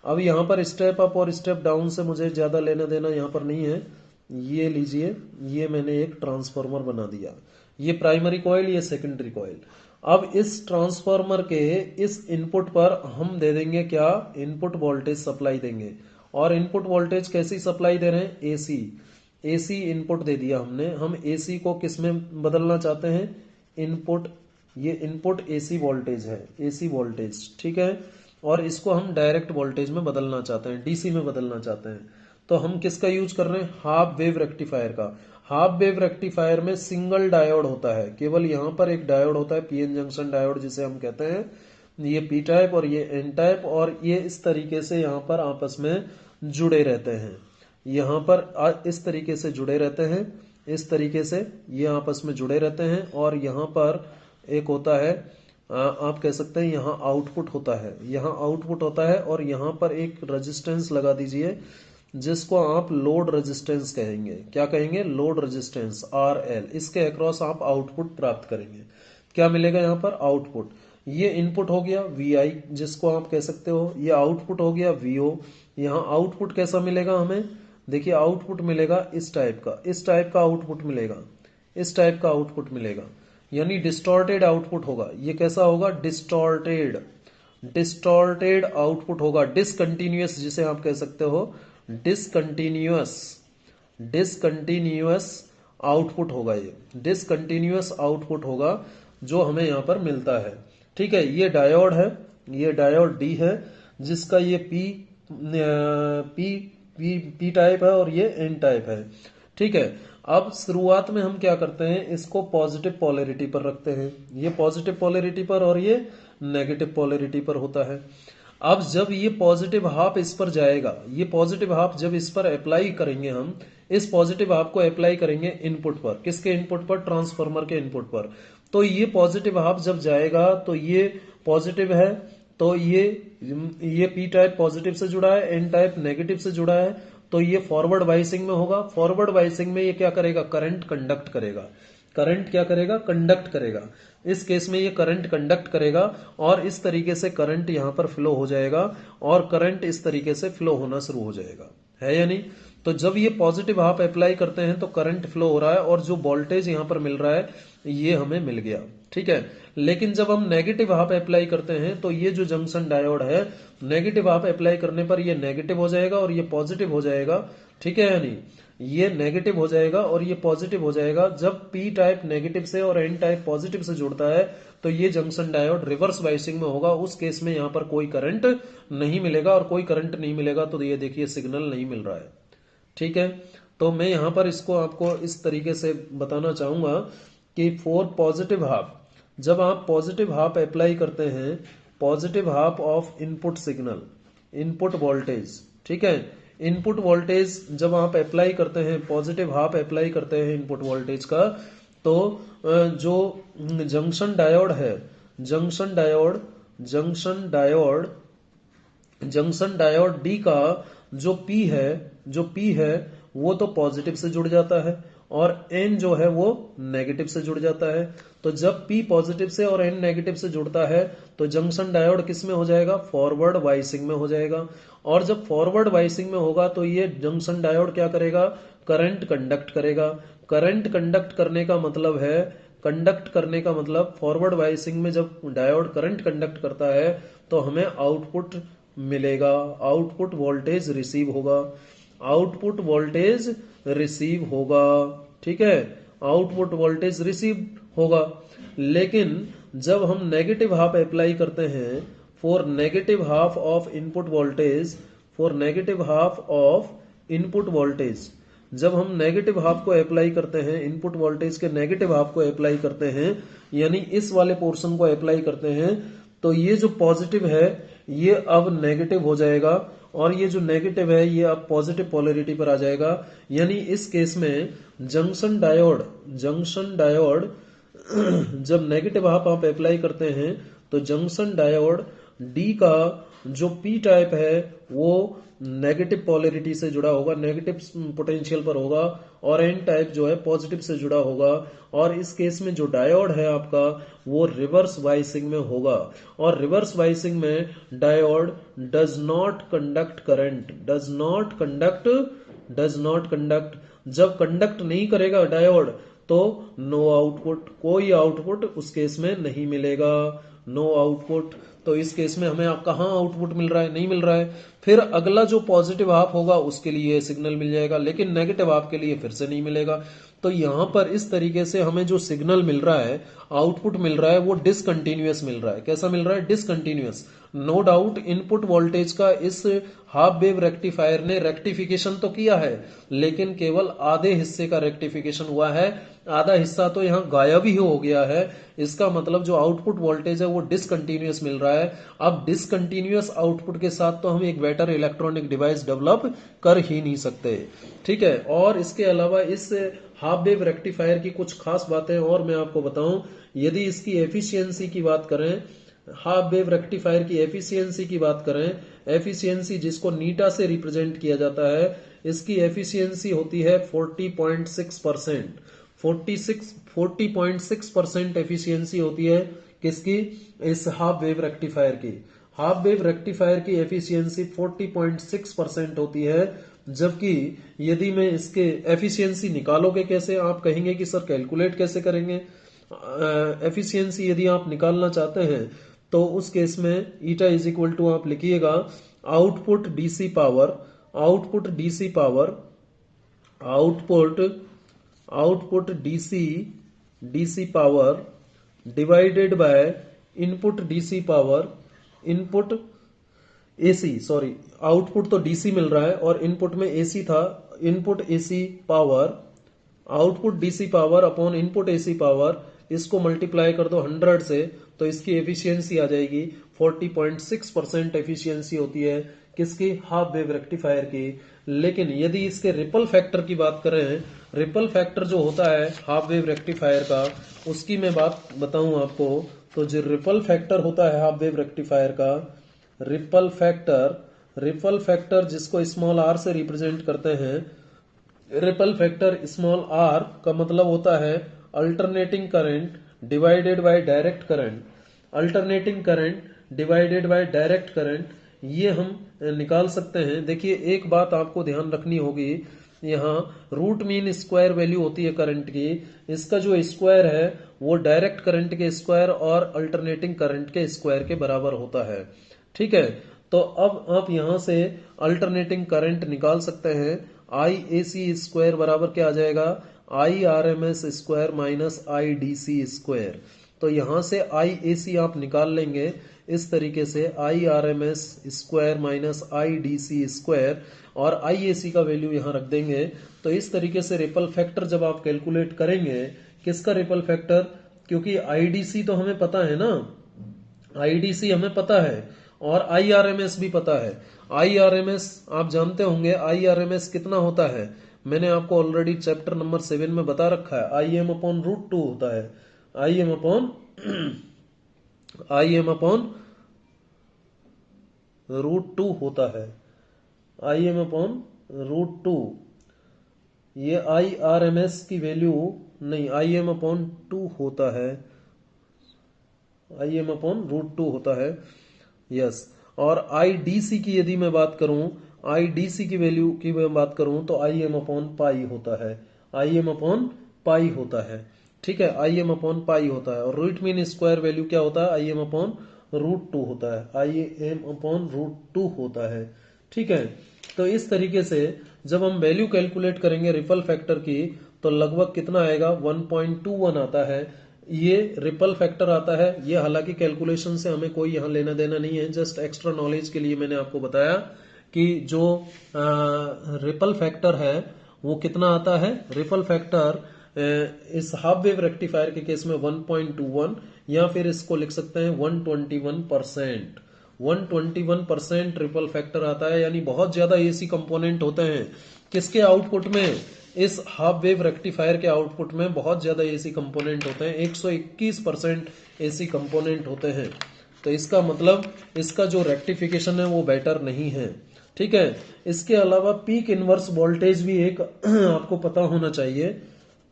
अब यहां पर स्टेप अप और स्टेप डाउन से मुझे ज्यादा लेना देना यहां पर नहीं है। ये लीजिए, ये मैंने एक ट्रांसफॉर्मर बना दिया, ये प्राइमरी कॉइल, ये सेकेंडरी कॉइल। अब इस ट्रांसफार्मर के इस इनपुट पर हम दे देंगे क्या, इनपुट वोल्टेज सप्लाई देंगे। और इनपुट वोल्टेज कैसी सप्लाई दे रहे हैं, एसी। एसी इनपुट दे दिया हमने। हम एसी को किस में बदलना चाहते हैं, इनपुट, ये इनपुट एसी वोल्टेज है, एसी वोल्टेज, ठीक है। और इसको हम डायरेक्ट वोल्टेज में बदलना चाहते हैं, डीसी में बदलना चाहते हैं। तो हम किसका यूज कर रहे हैं, हाफ वेव रेक्टिफायर का। हाफ वेव रेक्टिफायर में सिंगल डायोड होता है, केवल यहां पर एक डायोड होता है, पीएन जंक्शन डायोड जिसे हम कहते हैं। ये पी टाइप और ये एन टाइप, और ये इस तरीके से यहाँ पर आपस में जुड़े रहते हैं। यहाँ पर इस तरीके से जुड़े रहते हैं, इस तरीके से ये आपस में जुड़े रहते हैं। और यहाँ पर एक होता है, आप कह सकते हैं यहाँ आउटपुट होता है, यहाँ आउटपुट होता है। और यहाँ पर एक रेजिस्टेंस लगा दीजिए जिसको आप लोड रेजिस्टेंस कहेंगे। क्या कहेंगे, लोड रेजिस्टेंस, RL। इसके अक्रॉस आप आउटपुट प्राप्त करेंगे। क्या मिलेगा यहाँ पर, आउटपुट। ये इनपुट हो गया VI जिसको आप कह सकते हो, ये आउटपुट हो गया VO। यहाँ आउटपुट कैसा मिलेगा हमें, देखिए आउटपुट मिलेगा इस टाइप का, इस टाइप का आउटपुट मिलेगा, इस टाइप का आउटपुट मिलेगा, यानी डिस्टॉर्टेड आउटपुट होगा। ये कैसा होगा, डिस्टॉर्टेड, डिस्टॉर्टेड आउटपुट होगा, डिसकंटिन्यूअस जिसे आप कह सकते हो, डिसकंटिन्यूअस, डिसकंटिन्यूअस आउटपुट होगा। ये डिसकंटिन्यूअस आउटपुट होगा जो हमें यहां पर मिलता है, ठीक है। ये डायोड है, ये डायोड डी है जिसका ये पी टाइप है और ये एन टाइप है, ठीक है। अब शुरुआत में हम क्या करते हैं, इसको पॉजिटिव पोलैरिटी पर रखते हैं, ये पॉजिटिव पोलैरिटी पर और ये नेगेटिव पोलैरिटी पर होता है। अब जब ये पॉजिटिव हाफ इस पर जाएगा, ये पॉजिटिव हाफ जब इस पर अप्लाई करेंगे, हम इस पॉजिटिव हाफ को अप्लाई करेंगे इनपुट पर, किसके इनपुट पर, ट्रांसफार्मर के इनपुट पर। तो ये पॉजिटिव हाफ जब जाएगा तो ये पॉजिटिव है, तो ये पी टाइप पॉजिटिव से जुड़ा है, एन टाइप नेगेटिव से जुड़ा है, तो ये फॉरवर्ड बाइसिंग में होगा। फॉरवर्ड बाइसिंग में ये क्या करेगा, करंट कंडक्ट करेगा। करंट क्या करेगा, कंडक्ट करेगा। इस केस में ये करंट कंडक्ट करेगा और इस तरीके से करंट यहां पर फ्लो हो जाएगा और करंट इस तरीके से फ्लो होना शुरू हो जाएगा, है या नहीं। तो जब ये पॉजिटिव हाफ अप्लाई करते हैं तो करंट फ्लो हो रहा है और जो वोल्टेज यहां पर मिल रहा है ये हमें मिल गया, ठीक है। लेकिन जब हम नेगेटिव हाफ अप्लाई करते हैं तो ये जो जंक्शन डायोड है, नेगेटिव हाफ अप्लाई करने पर ये नेगेटिव हो जाएगा और ये पॉजिटिव हो जाएगा, ठीक है या नहीं। ये नेगेटिव हो जाएगा और ये पॉजिटिव हो जाएगा। जब पी टाइप नेगेटिव से और एन टाइप पॉजिटिव से जुड़ता है तो ये जंक्शन डायोड रिवर्स बाइसिंग में होगा। उस केस में यहां पर कोई करंट नहीं मिलेगा, और कोई करंट नहीं मिलेगा तो ये देखिए सिग्नल नहीं मिल रहा है, ठीक है। तो मैं यहां पर इसको आपको इस तरीके से बताना चाहूंगा कि फॉर पॉजिटिव हाफ, जब आप पॉजिटिव हाफ अप्लाई करते हैं, positive half of input signal, input voltage, ठीक है, इनपुट वोल्टेज जब आप अप्लाई करते हैं, पॉजिटिव हाफ अप्लाई करते हैं इनपुट वोल्टेज का, तो जो जंक्शन डायोड है, junction diode, junction diode, junction diode D का जो पी है, जो पी है वो तो पॉजिटिव से जुड़ जाता है और एन जो है वो नेगेटिव से जुड़ जाता है। तो जब पी पॉजिटिव से और एन नेगेटिव से जुड़ता है तो जंक्शन डायोड किस में हो जाएगा, फॉरवर्ड बाइसिंग में हो जाएगा। और जब फॉरवर्ड बाइसिंग में होगा तो ये जंक्शन डायोड क्या करेगा, करंट कंडक्ट करेगा। करंट कंडक्ट करने का मतलब है, कंडक्ट करने का मतलब फॉरवर्ड बाइसिंग में जब डायोड करंट कंडक्ट करता है तो हमें आउटपुट मिलेगा, आउटपुट वोल्टेज रिसीव होगा, आउटपुट वोल्टेज रिसीव होगा, ठीक है, आउटपुट वोल्टेज रिसीव होगा। लेकिन जब हम नेगेटिव हाफ अप्लाई करते हैं, for negative half of input voltage, for negative half of input voltage, जब हम नेगेटिव हाफ को अप्लाई करते हैं, इनपुट वोल्टेज के नेगेटिव हाफ को अप्लाई करते हैं, यानी इस वाले पोर्शन को अप्लाई करते हैं, तो ये जो पॉजिटिव है ये अब नेगेटिव हो जाएगा और ये जो नेगेटिव है ये अब पॉजिटिव पोलैरिटी पर आ जाएगा। यानी इस केस में जंक्शन डायोड, जंक्शन डायोड जब नेगेटिव हाफ आप अप्लाई करते हैं तो जंक्शन डायोड डी का जो पी टाइप है वो नेगेटिव पोलैरिटी से जुड़ा होगा, नेगेटिव पोटेंशियल पर होगा, और एन टाइप जो है पॉजिटिव से जुड़ा होगा। और इस केस में जो डायोड है आपका वो रिवर्स बाइसिंग में होगा, और रिवर्स बाइसिंग में diode does not conduct current, does not conduct, does not conduct. जब कंडक्ट नहीं करेगा डायोड तो नो आउटपुट, कोई आउटपुट उस केस में नहीं मिलेगा, नो आउटपुट। तो इस केस में हमें कहाँ आउटपुट मिल रहा है, नहीं मिल रहा है। फिर अगला जो पॉजिटिव हाफ होगा उसके लिए सिग्नल मिल जाएगा, लेकिन नेगेटिव हाफ के लिए फिर से नहीं मिलेगा। तो यहां पर इस तरीके से हमें जो सिग्नल मिल रहा है, आउटपुट मिल रहा है, वो डिसकंटिन्यूअस मिल रहा है। कैसा मिल रहा है? Discontinuous. No doubt input voltage का इस हाफ वेव रेक्टिफायर ने रेक्टिफिकेशन तो किया है, लेकिन केवल आधे हिस्से का रेक्टिफिकेशन हुआ है, आधा हिस्सा तो यहां गायब ही हो गया है। इसका मतलब जो आउटपुट वोल्टेज है वो डिसकंटिन्यूअस मिल रहा है। अब डिसकंटिन्यूअस आउटपुट के साथ तो हम एक बेटर इलेक्ट्रॉनिक डिवाइस डेवलप कर ही नहीं सकते, ठीक है। और इसके अलावा इस हाफ वेव रेक्टिफायर की कुछ खास बातें और मैं आपको बताऊं। यदि इसकी एफिशिएंसी की बात करें, हाफ वेव रेक्टिफायर की एफिशिएंसी की बात करें, एफिशिएंसी जिसको नीटा से रिप्रेजेंट किया जाता है, इसकी एफिशिएंसी होती है 40.6%। 40.6% एफिशिएंसी होती है किसकी? इस हाफ वेव रेक्टिफायर की। हाफ वेव रेक्टिफायर की एफिशिएंसी 40.6% होती है। जबकि यदि मैं इसके एफिशिएंसी निकालोगे कैसे, आप कहेंगे कि सर कैलकुलेट कैसे करेंगे। एफिशिएंसी यदि आप निकालना चाहते हैं तो उस केस में ईटा इज इक्वल टू आप लिखिएगा output DC power, output DC power, output output DC power divided by input DC power, input AC, sorry, output तो डीसी मिल रहा है और इनपुट में एसी था, input AC power, output DC power upon input AC power, इसको multiply कर दो 100 से तो इसकी एफिशिएंसी आ जाएगी 40.6% एफिशिएंसी होती है किसकी? हाफ वेव रेक्टिफायर की। लेकिन यदि इसके रिपल फैक्टर की बात करें, रिपल फैक्टर जो होता है हाफ वेव रेक्टिफायर का, उसकी मैं बात बताऊं आपको। तो जो रिपल फैक्टर होता है हाफ वेव रेक्टिफायर का, रिपल फैक्टर जिसको स्मॉल आर से रिप्रेजेंट करते हैं, रिपल फैक्टर स्मॉल आर का मतलब होता है alternating current divided by direct current, alternating current divided by direct current, ये हम निकाल सकते हैं। देखिए एक बात आपको ध्यान रखनी होगी, यहाँ रूट मीन स्क्वायर वैल्यू होती है करंट की, इसका जो स्क्वायर है वो डायरेक्ट करंट के स्क्वायर और अल्टरनेटिंग करंट के स्क्वायर के बराबर होता है, ठीक है। तो अब आप यहां से अल्टरनेटिंग करंट निकाल सकते हैं। आई ए सी स्क्वायर बराबर क्या आ जाएगा? I R M S square minus I D C square. तो यहां से आई ए सी आप निकाल लेंगे इस तरीके से, I R M S square minus I D C square, और आई ए सी का वैल्यू यहां रख देंगे। तो इस तरीके से रिपल फैक्टर जब आप कैलकुलेट करेंगे, किसका रिपल फैक्टर? क्योंकि आईडीसी तो हमें पता है ना, आईडीसी हमें पता है और आईआरएमएस भी पता है। आईआरएमएस आप जानते होंगे, आईआरएमएस कितना होता है? मैंने आपको ऑलरेडी चैप्टर नंबर 7 में बता रखा है, आई एम अपॉन रूट 2 होता है। आई एम अपॉन रूट 2 होता है, आई एम अपॉन रूट 2। ये आई आर एम एस की वैल्यू नहीं, आई एम अपॉन 2 होता है, आई एम अपॉन रूट 2 होता है, यस। और आई डी सी की यदि मैं बात करूं, आई डी सी की वैल्यू की मैं बात करूं तो आई एम अपॉन पाई होता है, आई एम अपॉन पाई होता है, ठीक है, आई एम अपॉन पाई होता है। और रूट मीन स्क्वायर वैल्यू क्या होता है? आई एम अपॉन रूट 2 होता है, आई एम अपॉन रूट 2 होता है, ठीक है। तो इस तरीके से जब हम वैल्यू कैलकुलेट करेंगे रिपल फैक्टर की, तो लगभग कितना आएगा? 1.21 आता है। ये रिपल फैक्टर आता है। ये हालांकि कैलकुलेशन से हमें कोई यहाँ लेना देना नहीं है, जस्ट एक्स्ट्रा नॉलेज के लिए मैंने आपको बताया कि जो रिपल फैक्टर है वो कितना आता है। रिपल फैक्टर इस हाफ वेव रेक्टिफायर के केस में 1.21, या फिर इसको लिख सकते हैं 121%। 121% रिपल फैक्टर आता है, यानी बहुत ज्यादा एसी कंपोनेंट होते हैं किसके आउटपुट में? इस हाफ वेव रेक्टिफायर के आउटपुट में बहुत ज्यादा एसी कंपोनेंट होते हैं, 121% एसी कंपोनेंट होते हैं। तो इसका मतलब इसका जो रेक्टिफिकेशन है वो बेटर नहीं है, ठीक है। इसके अलावा पीक इनवर्स वोल्टेज भी एक आपको पता होना चाहिए।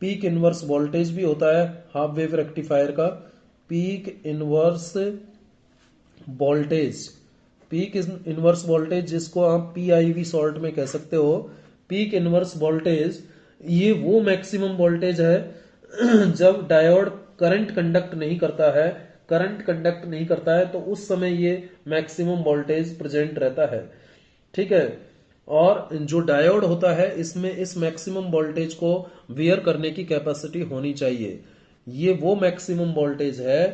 पीक इनवर्स वोल्टेज भी होता है हाफ वेव रेक्टिफायर का। Peak inverse voltage, peak inverse voltage जिसको आप पीआईवी शॉर्ट में कह सकते हो, पीक इनवर्स वोल्टेज, ये वो मैक्सिमम वोल्टेज है जब डायोड करंट कंडक्ट नहीं करता है तो उस समय ये मैक्सिमम वोल्टेज प्रेजेंट रहता है। ठीक है। और जो डायोड होता है इसमें इस मैक्सिमम वोल्टेज को वियर करने की कैपेसिटी होनी चाहिए। ये वो मैक्सिमम वोल्टेज है,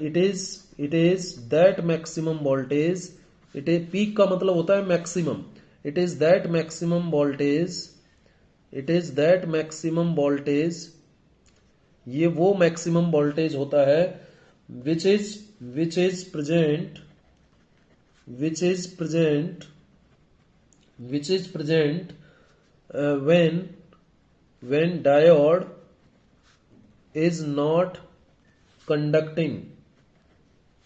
it is that maximum voltage, it is peak का मतलब होता है maximum, it is that maximum voltage, it is that maximum voltage, ये वो मैक्सिमम वोल्टेज होता है which is present which is present which is present when diode is not conducting,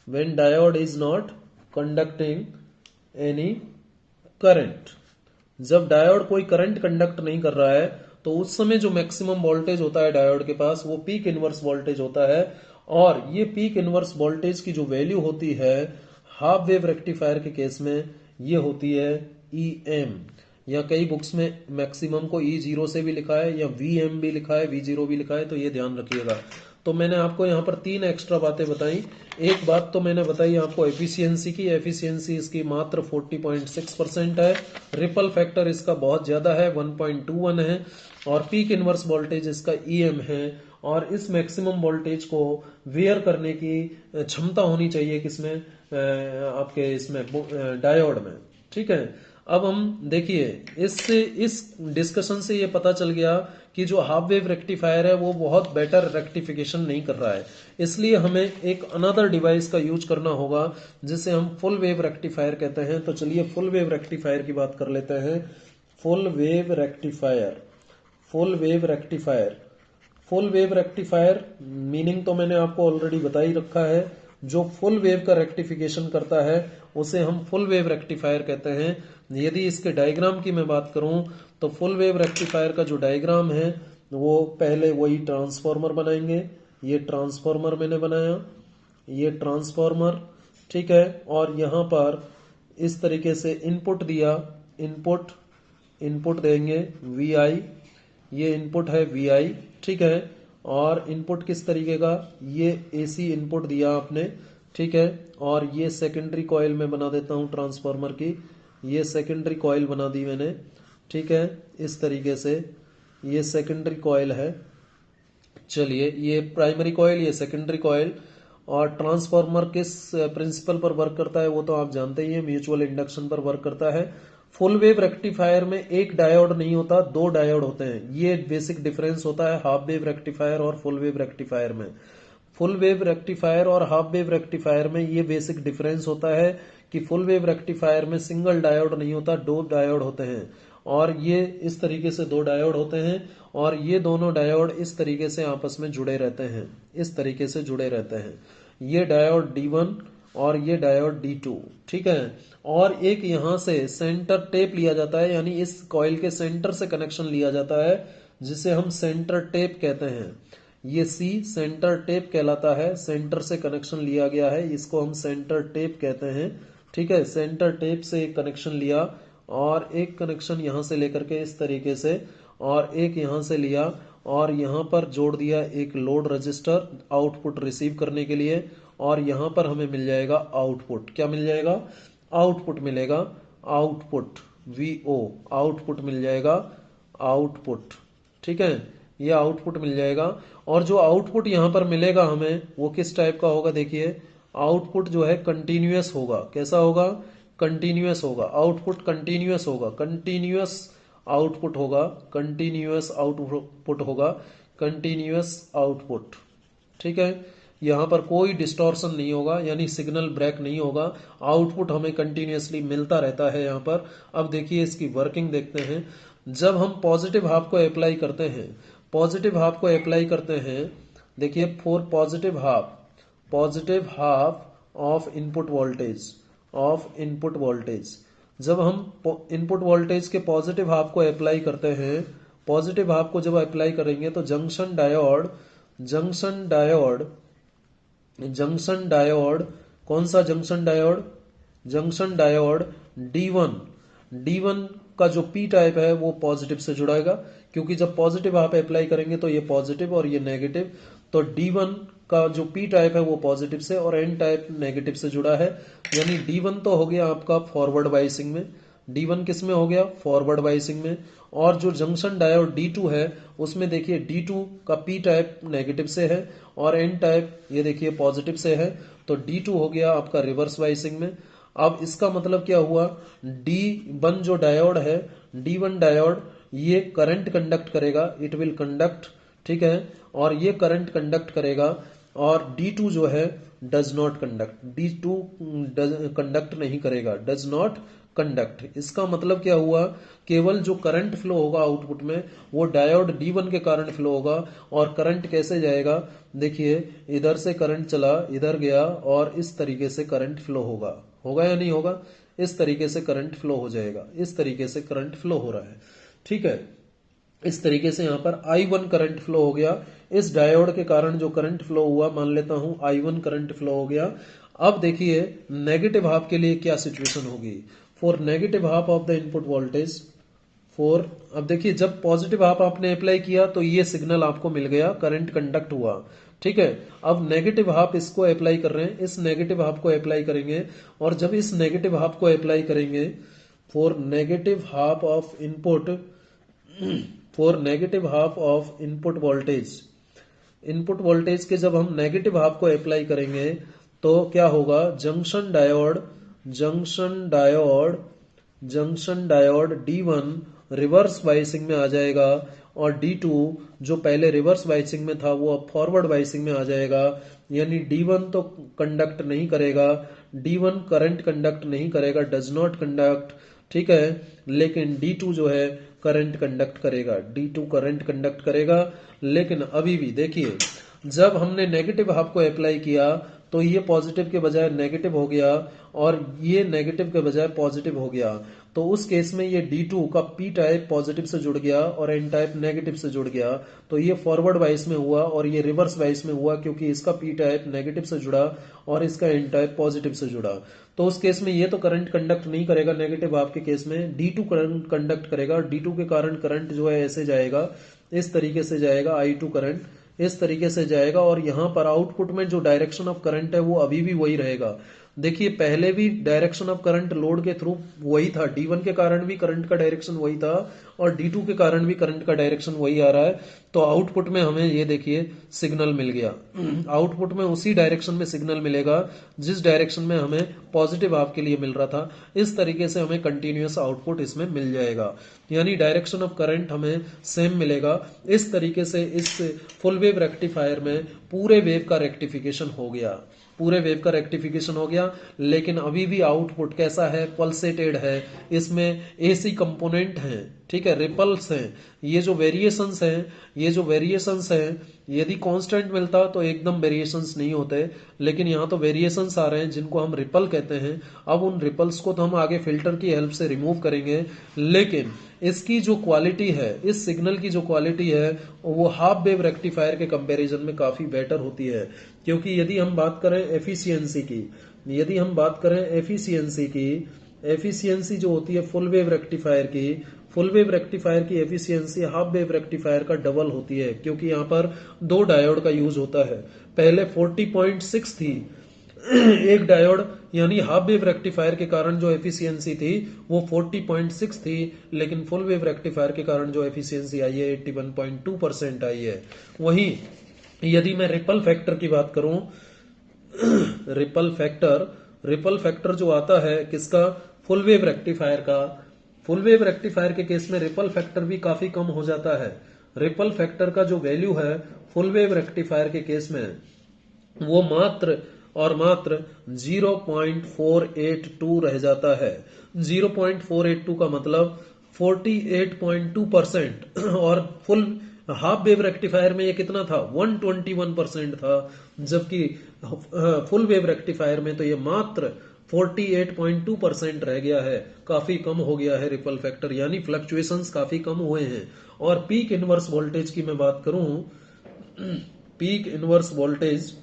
when diode is not conducting any current। जब diode कोई current conduct नहीं कर रहा है तो उस समय जो मैक्सिमम वोल्टेज होता है डायोड के पास वो पीक इनवर्स वोल्टेज होता है। और ये पीक इनवर्स वोल्टेज की जो वैल्यू होती है हाफ वेव रेक्टिफायर के केस में ये होती है EM, या कई बुक्स में मैक्सिमम को E0 से भी लिखा है या VM भी लिखा है, V0 भी लिखा है, तो ये ध्यान रखिएगा। तो मैंने आपको यहाँ पर 3 एक्स्ट्रा बातें बताई। एक बात तो मैंने बताई आपको एफिशिएंसी की, एफिशिएंसी इसकी मात्र 40.6% है, रिपल फैक्टर इसका बहुत ज्यादा है 1.21 है, और पीक इनवर्स वोल्टेज इसका EM है। और इस मैक्सिमम वोल्टेज को वेयर करने की क्षमता होनी चाहिए किसमें, आपके इसमें डायोड में। ठीक है। अब हम देखिए इस डिस्कशन से ये पता चल गया कि जो हाफ वेव रेक्टिफायर है वो बहुत बेटर रेक्टिफिकेशन नहीं कर रहा है, इसलिए हमें एक अनदर डिवाइस का यूज करना होगा जिसे हम फुल वेव रेक्टिफायर कहते हैं। तो चलिए फुल वेव रेक्टिफायर की बात कर लेते हैं। Full wave rectifier, full wave rectifier, full wave rectifier meaning तो मैंने आपको ऑलरेडी बता ही रखा है। जो फुल वेव का रेक्टिफिकेशन करता है उसे हम फुल वेव रेक्टिफायर कहते हैं। यदि इसके डायग्राम की मैं बात करूं तो फुल वेव रेक्टिफायर का जो डायग्राम है वो पहले वही ट्रांसफॉर्मर बनाएंगे। ये ट्रांसफॉर्मर मैंने बनाया, ये ट्रांसफॉर्मर, ठीक है। और यहां पर इस तरीके से इनपुट दिया, इनपुट इनपुट देंगे VI, ये इनपुट है VI, ठीक है। और इनपुट किस तरीके का, ये AC इनपुट दिया आपने, ठीक है। और ये सेकेंडरी कॉइल में बना देता हूं ट्रांसफार्मर की, ये सेकेंडरी कॉइल बना दी मैंने, ठीक है। इस तरीके से ये सेकेंडरी कॉइल है। चलिए ये प्राइमरी कॉइल, ये सेकेंडरी कॉइल। और ट्रांसफार्मर किस प्रिंसिपल पर वर्क करता है वो तो आप जानते ही हैं, म्यूचुअल इंडक्शन पर वर्क करता है। फुल वेव रेक्टिफायर में एक डायोड नहीं होता, 2 डायोड होते हैं। ये बेसिक डिफरेंस होता है हाफ वेव रेक्टिफायर और फुल वेव रेक्टिफायर में। फुल वेव रेक्टिफायर और हाफ वेव रेक्टिफायर में ये बेसिक डिफरेंस होता है कि फुल वेव रेक्टिफायर में सिंगल डायोड नहीं होता, 2 डायोड होते हैं। और ये इस तरीके से 2 डायोड होते हैं और ये दोनों डायोड इस तरीके से आपस में जुड़े रहते हैं, इस तरीके से जुड़े रहते हैं। ये डायोड D1 और ये डायोड D2, ठीक है। और एक यहां से सेंटर टेप लिया जाता है, यानी इस कॉइल के सेंटर से कनेक्शन लिया जाता है जिसे हम सेंटर टेप कहते हैं। ये C सेंटर टेप कहलाता है, सेंटर से कनेक्शन लिया गया है, इसको हम सेंटर टेप कहते हैं, ठीक है। सेंटर टेप से एक कनेक्शन लिया और एक कनेक्शन यहां से लेकर के इस तरीके से, और एक यहां से लिया और यहां पर जोड़ दिया एक लोड रजिस्टर आउटपुट रिसीव करने के लिए। और यहां पर हमें मिल जाएगा आउटपुट, क्या मिल जाएगा, आउटपुट मिलेगा, आउटपुट VO, आउटपुट मिल जाएगा, आउटपुट, ठीक है। ये आउटपुट मिल जाएगा। और जो आउटपुट यहां पर मिलेगा हमें वो किस टाइप का होगा, देखिए आउटपुट जो है कंटिन्यूअस होगा। कैसा होगा, कंटिन्यूअस होगा, आउटपुट कंटिन्यूअस होगा, कंटिन्यूअस आउटपुट होगा, कंटिन्यूअस आउटपुट होगा, कंटिन्यूअस आउटपुट, ठीक है। यहां पर कोई डिस्टॉर्शन नहीं होगा, यानी सिग्नल ब्रेक नहीं होगा, आउटपुट हमें कंटिन्यूअसली मिलता रहता है यहां पर। अब देखिए इसकी वर्किंग देखते हैं। जब हम पॉजिटिव हाफ को अप्लाई करते हैं, पॉजिटिव हाफ को अप्लाई करते हैं, देखिए for positive half of input voltage, of input voltage, जब हम इनपुट वोल्टेज के पॉजिटिव हाफ को अप्लाई करते हैं, पॉजिटिव हाफ को जब अप्लाई करेंगे तो junction diode, junction diode, junction diode, कौन सा junction diode, junction diode D1, D1 का जो पी टाइप है वो पॉजिटिव से जुड़ाएगा, क्योंकि जब पॉजिटिव आप अप्लाई करेंगे तो ये पॉजिटिव और ये नेगेटिव, तो D1 का जो पी टाइप है वो पॉजिटिव से और एन टाइप नेगेटिव से जुड़ा है। यानी D1 तो हो गया आपका फॉरवर्ड बाइसिंग में, D1 किस में हो गया, फॉरवर्ड बाइसिंग में। और जो जंक्शन डायोड D2 है उसमें देखिए D2 का पी टाइप नेगेटिव से है और एन टाइप ये देखिए पॉजिटिव से है, तो D2 हो गया आपका रिवर्स बाइसिंग में। अब इसका मतलब क्या हुआ, D1 जो डायोड है, D1 डायोड ये करंट कंडक्ट करेगा, इट विल कंडक्ट, ठीक है, और ये करंट कंडक्ट करेगा। और D2 जो है does not conduct, D2 conduct नहीं करेगा, डज नॉट कंडक्ट। इसका मतलब क्या हुआ, केवल जो करंट फ्लो होगा आउटपुट में वो डायोड D1 के कारण फ्लो होगा। और करंट कैसे जाएगा, देखिए इधर से करंट चला, इधर गया और इस तरीके से करंट फ्लो होगा, होगा या नहीं होगा, इस तरीके से करंट फ्लो हो जाएगा, इस तरीके से करंट फ्लो हो रहा है, ठीक है। इस तरीके से यहां पर I1 करंट फ्लो हो गया, इस डायोड के कारण जो करंट फ्लो हुआ, मान लेता हूं I1 करंट फ्लो हो गया। अब देखिए नेगेटिव हाफ के लिए क्या सिचुएशन होगी, for negative half of the input voltage for, अब देखिए जब पॉजिटिव हाफ आपने अप्लाई किया तो ये सिग्नल आपको मिल गया, करंट कंडक्ट हुआ, ठीक है। अब नेगेटिव हाफ इसको अप्लाई कर रहे हैं, इस नेगेटिव हाफ को अप्लाई करेंगे, और जब इस नेगेटिव हाफ को अप्लाई करेंगे for negative half of input, for negative half of input voltage, input voltage के जब हम नेगेटिव हाफ को अप्लाई करेंगे तो क्या होगा, junction diode, junction diode, junction diode D1 reverse biasing में आ जाएगा और D2 जो पहले रिवर्स बाइसिंग में था वो अब फॉरवर्ड बाइसिंग में आ जाएगा। यानी D1 तो कंडक्ट नहीं करेगा, D1 करंट कंडक्ट नहीं करेगा, डज नॉट कंडक्ट, ठीक है, लेकिन D2 जो है करंट कंडक्ट करेगा, D2 करंट कंडक्ट करेगा। लेकिन अभी भी देखिए जब हमने नेगेटिव हाफ को अप्लाई किया तो ये पॉजिटिव के बजाय नेगेटिव हो गया और ये नेगेटिव के बजाय पॉजिटिव हो गया, तो उस केस में ये D2 का पी टाइप पॉजिटिव से जुड़ गया और एन टाइप नेगेटिव से जुड़ गया, तो ये फॉरवर्ड बाइस में हुआ और ये रिवर्स बाइस में हुआ, क्योंकि इसका पी टाइप नेगेटिव से जुड़ा और इसका एन टाइप पॉजिटिव से जुड़ा। तो उस केस में ये तो करंट कंडक्ट नहीं करेगा, नेगेटिव हाफ के केस में D2 करंट कंडक्ट करेगा, D2 के कारण करंट जो है ऐसे जाएगा, इस तरीके से जाएगा, I2 करंट इस तरीके से जाएगा और यहां पर आउटपुट में जो डायरेक्शन ऑफ करंट है वो अभी भी वही रहेगा। देखिए पहले भी डायरेक्शन ऑफ करंट लोड के थ्रू वही था, D1 के कारण भी करंट का डायरेक्शन वही था और D2 के कारण भी करंट का डायरेक्शन वही आ रहा है। तो आउटपुट में हमें ये देखिए सिग्नल मिल गया, आउटपुट में उसी डायरेक्शन में सिग्नल मिलेगा जिस डायरेक्शन में हमें पॉजिटिव हाफ के लिए मिल रहा था। इस तरीके से हमें कंटिन्यूअस आउटपुट इसमें मिल जाएगा, यानी डायरेक्शन ऑफ करंट हमें सेम मिलेगा। इस तरीके से इस फुल वेव रेक्टिफायर में पूरे वेव का रेक्टिफिकेशन हो गया, पूरे वेव का रेक्टिफिकेशन हो गया। लेकिन अभी भी आउटपुट कैसा है, पल्सेटेड है, इसमें एसी कंपोनेंट हैं, ठीक है, रिपल्स हैं। ये जो वेरिएशंस हैं, ये जो वेरिएशंस हैं, यदि कांस्टेंट मिलता तो एकदम वेरिएशंस नहीं होते, लेकिन यहाँ तो वेरिएशंस आ रहे हैं जिनको हम रिपल कहते हैं। अब उन रिपल्स को तो हम आगे फिल्टर की हेल्प से रिमूव करेंगे, लेकिन इसकी जो क्वालिटी है, इस सिग्नल की जो क्वालिटी है वो हाफ वेव रेक्टिफायर के कंपैरिजन में काफी बेटर होती है। क्योंकि यदि हम बात करें एफिशिएंसी की, यदि हम बात करें एफिशिएंसी की, एफिशिएंसी जो होती है फुल वेव रेक्टिफायर की, फुल वेव रेक्टिफायर की एफिशिएंसी हाफ वेव रेक्टिफायर का डबल होती है, क्योंकि यहाँ पर दो डायोड का यूज होता है। पहले 40.6 थी एक डायोड, यानी हाफ वेव रेक्टिफायर के कारण जो एफिशिएंसी थी वो 40.6 थी, लेकिन फुल वेव रेक्टिफायर के कारण जो एफिशिएंसी आई है 81.2% आई है। वहीं यदि मैं रिपल फैक्टर की बात करूं, रिपल फैक्टर जो आता है किसका, फुल वेव रेक्टिफायर का, फुल वेव रेक्टिफायर के केस में रिपल फैक्टर भी काफी कम हो जाता है। रिपल फैक्टर का जो वैल्यू है फुल वेव रेक्टिफायर के केस में वो मात्र और मात्र 0.482 रह जाता है। 0.482 का मतलब 48.2%, और फुल हाफ वेव रेक्टिफायर में ये कितना था, 121% था, जबकि फुल वेव रेक्टिफायर में तो ये मात्र 48.2% रह गया है, काफी कम हो गया है रिपल फैक्टर, यानी फ्लक्चुएशंस काफी कम हुए हैं। और पीक इनवर्स वोल्टेज की मैं बात करूं, peak inverse voltage,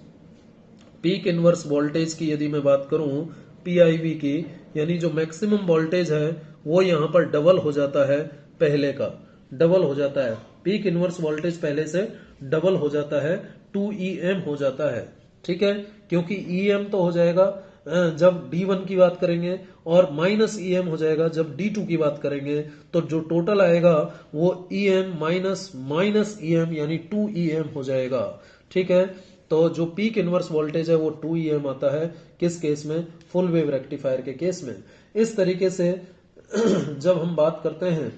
peak inverse voltage की यदि मैं बात करूं, PIV की, यानी जो मैक्सिमम वोल्टेज है वो यहां पर डबल हो जाता है, पहले का डबल हो जाता है। पीक इनवर्स वोल्टेज पहले से डबल हो जाता है, 2em हो जाता है। ठीक है, क्योंकि em तो हो जाएगा जब D1 की बात करेंगे और माइनस em हो जाएगा जब D2 की बात करेंगे। तो जो टोटल आएगा वो em माइनस माइनस em यानी 2em हो जाएगा। ठीक है, तो जो पीक इनवर्स वोल्टेज है वो 2em आता है, किस केस में? फुल वेव रेक्टिफायर के केस में। इस तरीके से जब हम बात करते हैं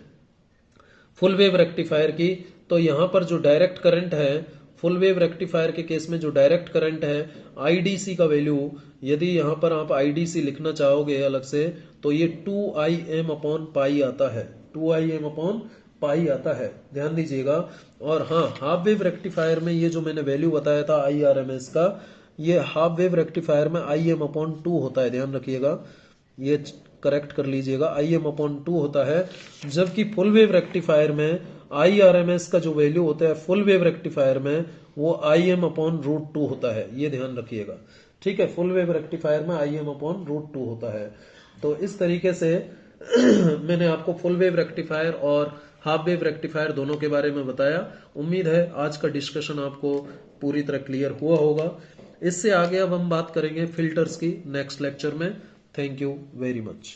फुल वेव रेक्टिफायर की, तो यहां पर जो डायरेक्ट करंट है फुल वेव रेक्टिफायर के केस में, जो डायरेक्ट करंट है आईडीसी का वैल्यू, यदि यहां पर आप आईडीसी लिखना चाहोगे अलग से, तो ये 2im अपॉन पाई आता है, 2im अपॉन पाई आता है, ध्यान दीजिएगा। और हाँ, हाफ वेव रेक्टिफायर में ये जो मैंने वैल्यू बताया था IRMS का, ये हाफ वेव रेक्टिफायर में im अपॉन 2 होता है, ध्यान रखिएगा, ये करेक्ट कर लीजिएगा, im अपॉन 2 होता है। जबकि फुल वेव रेक्टिफायर में IRMS का जो वैल्यू होता है फुल वेव रेक्टिफायर में, वो im अपॉन रूट 2 होता है, ये ध्यान रखिएगा। ठीक है, फुल वेव रेक्टिफायर में im अपॉन रूट 2 होता है। तो इस तरीके से मैंने आपको फुल वेव रेक्टिफायर और हाफ वेव रेक्टिफायर दोनों के बारे में बताया। उम्मीद है आज का डिस्कशन आपको पूरी तरह क्लियर हुआ होगा। इससे आगे अब हम बात करेंगे फिल्टर्स की नेक्स्ट लेक्चर में। Thank you very much.